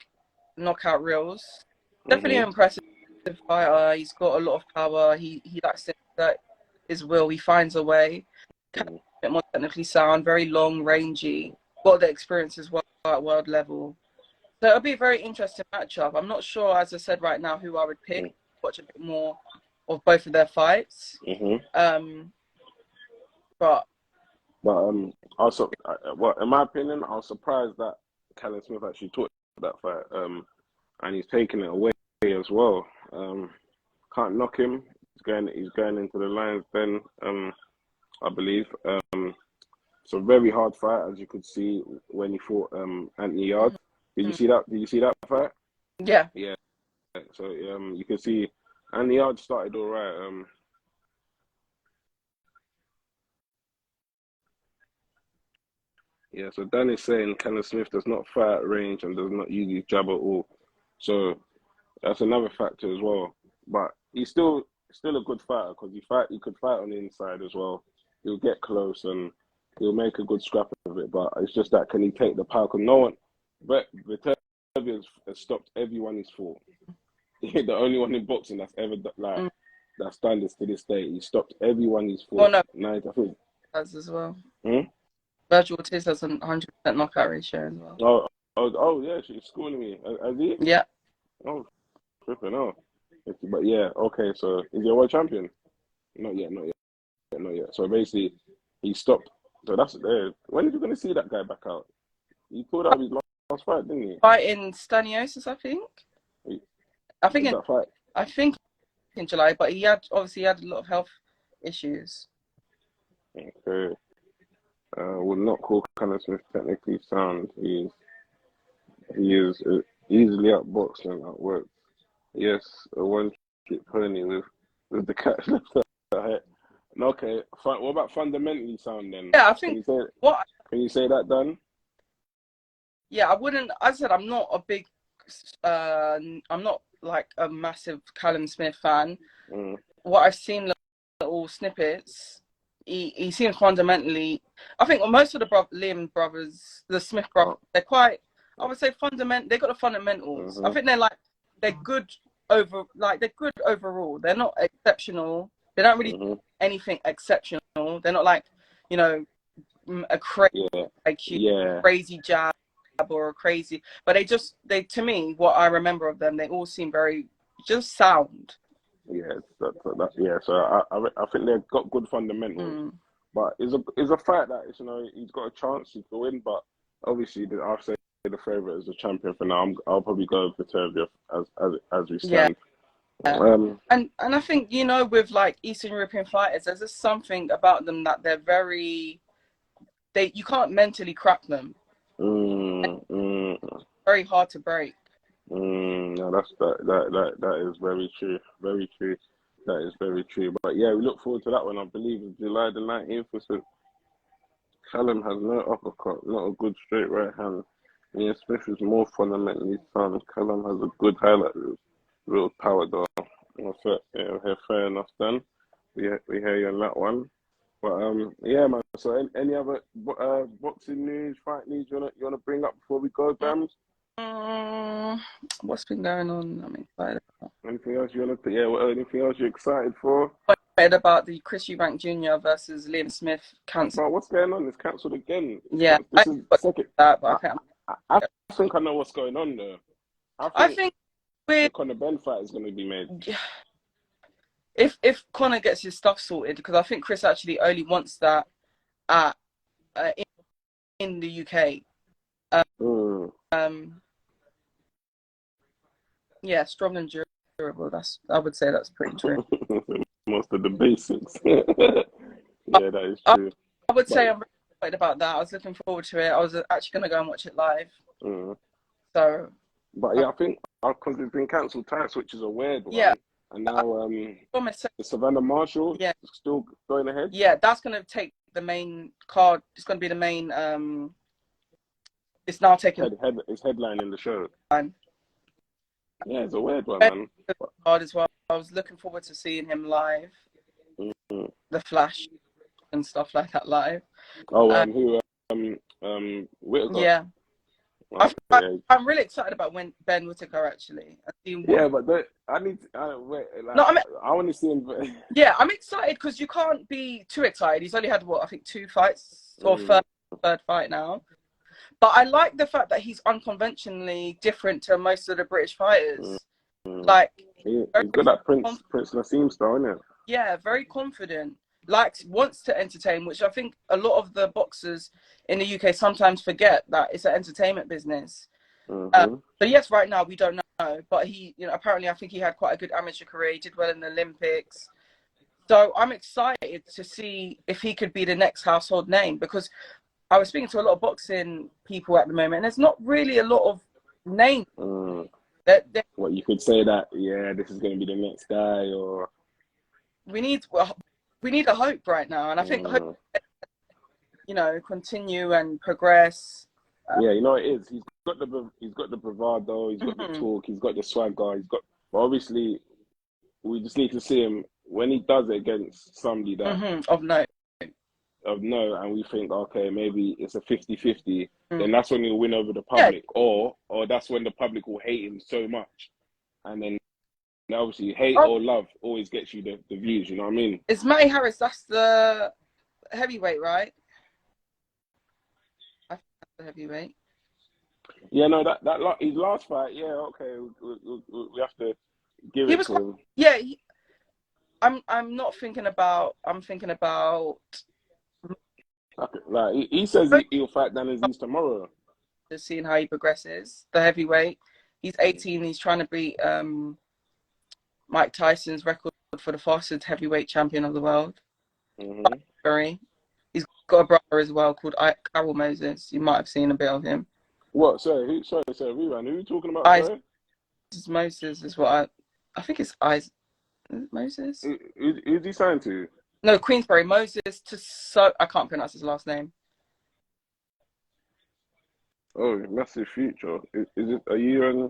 knockout reels. Definitely an impressive fighter. He's got a lot of power. He likes to exert his will. He finds a way. A bit more technically sound, very long, rangy. Got the experience as well at world level. So it'll be a very interesting matchup. I'm not sure, as I said right now, who I would pick. Watch a bit more of both of their fights. But also, well, in my opinion, I was surprised that Callum Smith actually took that fight. And he's taking it away as well. Can't knock him. He's going into the Lions Den, I believe. It's a very hard fight, as you could see when he fought Anthony Yard. Did you see that? Did you see that fight? Yeah. Yeah. So you can see Anthony Yard started all right. Yeah. So Dan is saying Callum Smith does not fight at range and does not use his jab at all. So that's another factor as well. But he's still a good fighter because he could fight on the inside as well. He'll get close and he'll make a good scrap of it. But it's just that, can he take the power? Because no one, but Beterbiev has stopped everyone he's fought. The only one in boxing that's ever that's done this to this day. He stopped everyone he's fought. Well, no, I think as well. Virgil Ortiz has a 100% knockout ratio as well. Oh yeah, she's schooling me. Has he? Yeah. Oh, flipping out. But yeah, okay. So is he a world champion? Not yet. So basically, he stopped. So that's there. When are you going to see that guy back out? He pulled out his last fight, didn't he? Fight in Staniosis, I think. I think in July, but he had a lot of health issues. Okay. Would not call Callum Smith technically sound. He is easily outboxed and outworked. Yes, a one-trick pony with the cat left head. Okay. What about fundamentally sound then? Yeah, I think. Can you say that, Dan? Yeah, I wouldn't. As I said, I'm not a big. I'm not like a massive Callum Smith fan. What I've seen, little snippets, he seems fundamentally. I think most of the Liam brothers, the Smith brothers, they're quite. I would say they got the fundamentals. I think they're good overall. They're not exceptional. They don't really do anything exceptional. They're not like, a crazy IQ, crazy jab or a crazy. But they to me, what I remember of them, they all seem very just sound. Yeah, So I think they've got good fundamentals. But it's a fight that he's got a chance to win. But obviously, I'll say the favorite is the champion for now. I'll probably go with Beterbiev as we stand. And I think with like Eastern European fighters, there's just something about them that they're you can't mentally crack them. Very hard to break. No, that is very true. Very true. That is very true. But yeah, we look forward to that one. I believe it's July the 19th. Callum has no uppercut, not a good straight right hand. Ian Smith is more fundamentally sound. Callum has a good highlight, real power though. Fair enough then. We hear you on that one. But yeah, man. So any other boxing news, fight news you wanna bring up before we go, Bams? What's been going on? I'm excited about. Anything else you want to? Yeah. Anything else you're excited for? I'm excited about the Chris Eubank Jr. versus Liam Smith cancel. But what's going on? It's cancelled again. Yeah, This is second. that, but I can't. I think I know what's going on there. I think the Conor Ben fight is going to be made. If Conor gets his stuff sorted, because I think Chris actually only wants that at in the UK. Yeah, strong and durable. I would say that's pretty true. Most of the basics. Yeah, that is true. I would say I'm really excited about that. I was looking forward to it. I was actually going to go and watch it live. So. But yeah, I think because it's been cancelled twice, which is a weird one. Yeah. And now Savannah Marshall is still going ahead. Yeah, that's going to take the main card. It's going to be the main. It's now taking. It's headlining the show. Yeah, it's a weird one, man. Hard as well. I was looking forward to seeing him live. The Flash and stuff like that live. Oh, Whittaker. Yeah. Okay. I'm really excited about Ben Whittaker actually. Yeah, but I want to see him. Yeah, I'm excited because you can't be too excited. He's only had I think 2 fights or third fight now. But I like the fact that he's unconventionally different to most of the British fighters. Like he's got that Prince Nassim style, isn't it? Yeah, very confident. Wants to entertain, which I think a lot of the boxers in the UK sometimes forget that it's an entertainment business. So yes, right now we don't know, but he, apparently I think he had quite a good amateur career. He did well in the Olympics. So I'm excited to see if he could be the next household name, because I was speaking to a lot of boxing people at the moment, and there's not really a lot of names. What you could say that, this is going to be the next guy, or we need a hope right now, and I think hope, continue and progress. It is. He's got the bravado. He's got the talk. He's got the swagger. But obviously, we just need to see him when he does it against somebody that of no, and we think, okay, maybe it's a 50-50, then that's when he'll win over the public, or that's when the public will hate him so much, and then obviously hate or love always gets you the views. You know what I mean? It's Matty Harris. That's the heavyweight, right? I think that's the heavyweight. Yeah, no, that his last fight. Yeah, okay, we have to give it to him. Yeah, I'm not thinking about. I'm thinking about. Okay, like he says he'll fight Dan Aziz tomorrow. Just seeing how he progresses. The heavyweight. He's 18. He's trying to beat Mike Tyson's record for the fastest heavyweight champion of the world. He's got a brother as well called Carol Moses. You might have seen a bit of him. What? Sorry, rerun. Who are you talking about? Moses is what I think it's Moses. Who's he signed to? No, Queensberry. Moses I can't pronounce his last name. Oh, massive future. Is it? Are you and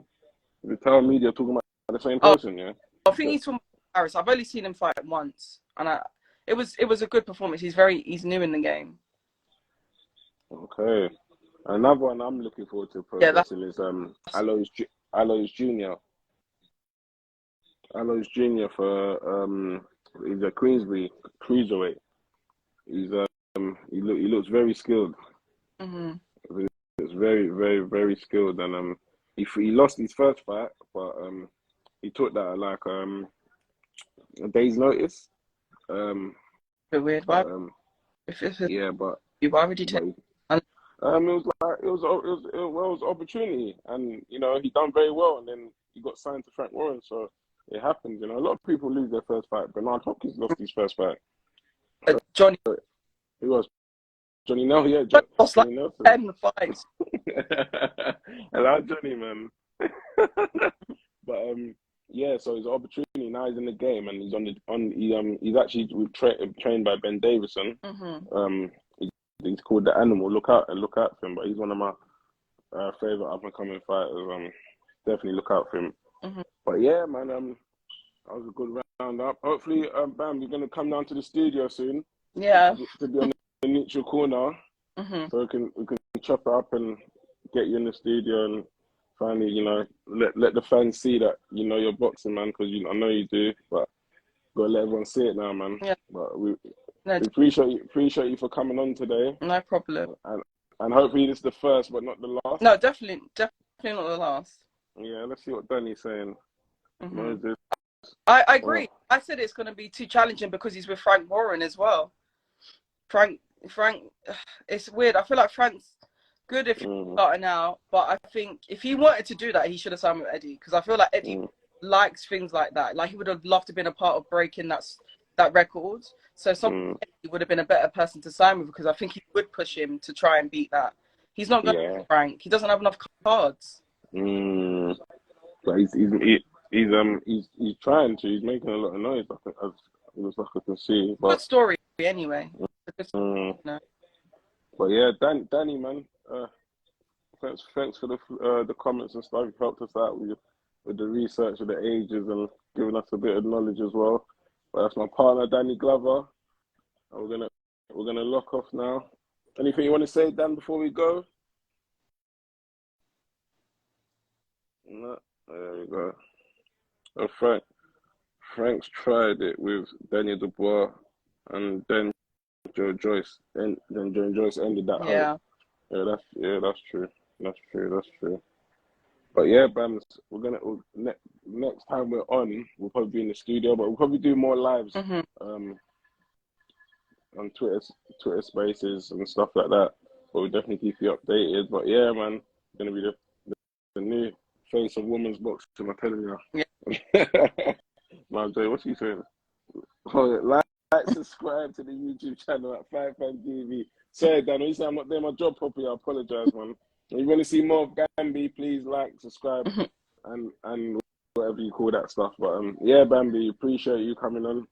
the Tower Media talking about the same person? Yeah. I think he's from Paris. I've only seen him fight once, and it was a good performance. He's new in the game. Okay. Another one I'm looking forward to progressing is Alois Jr. Alois Jr. for he's a Queensbury cruiserweight. He looks very skilled. It's very, very, very skilled, and he lost his first fight, but he took that like a day's notice. Bit weird, why? Why would you take? It was opportunity, and he done very well, and then he got signed to Frank Warren, so it happens. A lot of people lose their first fight. Bernard Hopkins lost his first fight. Johnny. Who was? Johnny Nelson, yeah. Johnny lost like Nelson. 10 fights. I like Johnny, man. But so his opportunity now he's in the game, and he's actually trained by Ben Davison. He's called the Animal. Look out for him. But he's one of my favorite up and coming fighters. Definitely look out for him. But yeah, man, that was a good round up. Hopefully, Bam, you're gonna come down to the studio soon. Yeah. To be on the neutral corner, so we can chop it up and get you in the studio and finally, you know, let the fans see that you know you're boxing, man, because I know you do, but gotta let everyone see it now, man. Yeah. But we No, appreciate you for coming on today. no problem. And hopefully this is the first, but not the last. No, definitely not the last. Yeah, let's see what Danny's saying. Moses. I agree. I said it's going to be too challenging because he's with Frank Warren as well. Frank, it's weird. I feel like Frank's good if he's starting out, but I think if he wanted to do that, he should have signed with Eddie, because I feel like Eddie likes things like that. Like he would have loved to have been a part of breaking that record. So Eddie would have been a better person to sign with, because I think he would push him to try and beat that. He's not going to Frank. He doesn't have enough cards. But he's trying to. He's making a lot of noise. I think as I can see. But, good story anyway. But yeah, Danny, man. Thanks for the comments and stuff. You've helped us out with the research of the ages and giving us a bit of knowledge as well. But that's my partner, Danny Glover. And we're gonna lock off now. Anything you want to say, Dan, before we go? No. There we go. Oh, Frank's tried it with Daniel Dubois, and then Joe Joyce, and then Joe Joyce ended that. Yeah. That's true. That's true. But yeah, Bams, next time we're on, we'll probably be in the studio, but we'll probably do more lives on Twitter Spaces and stuff like that. But we'll definitely keep you updated. But yeah, man, it's gonna be the new face of women's boxing, I'm telling you. Yeah. No, Jay, what's he saying? Oh, like, subscribe to the YouTube channel at 5 TV. Sorry, Dan, when you say I'm not doing my job properly, I apologize, man. If you want to see more of Bambi, please like, subscribe, and whatever you call that stuff. But yeah, Bambi, appreciate you coming on.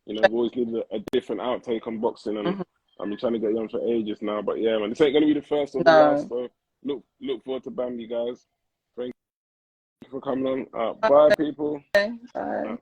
You know, I've always needed a different outtake on boxing, and I've been trying to get you on for ages now. But yeah, man, this ain't gonna be the first or the last. So look forward to Bambi, guys. Thank you for coming on. Bye, people. Bye. Bye.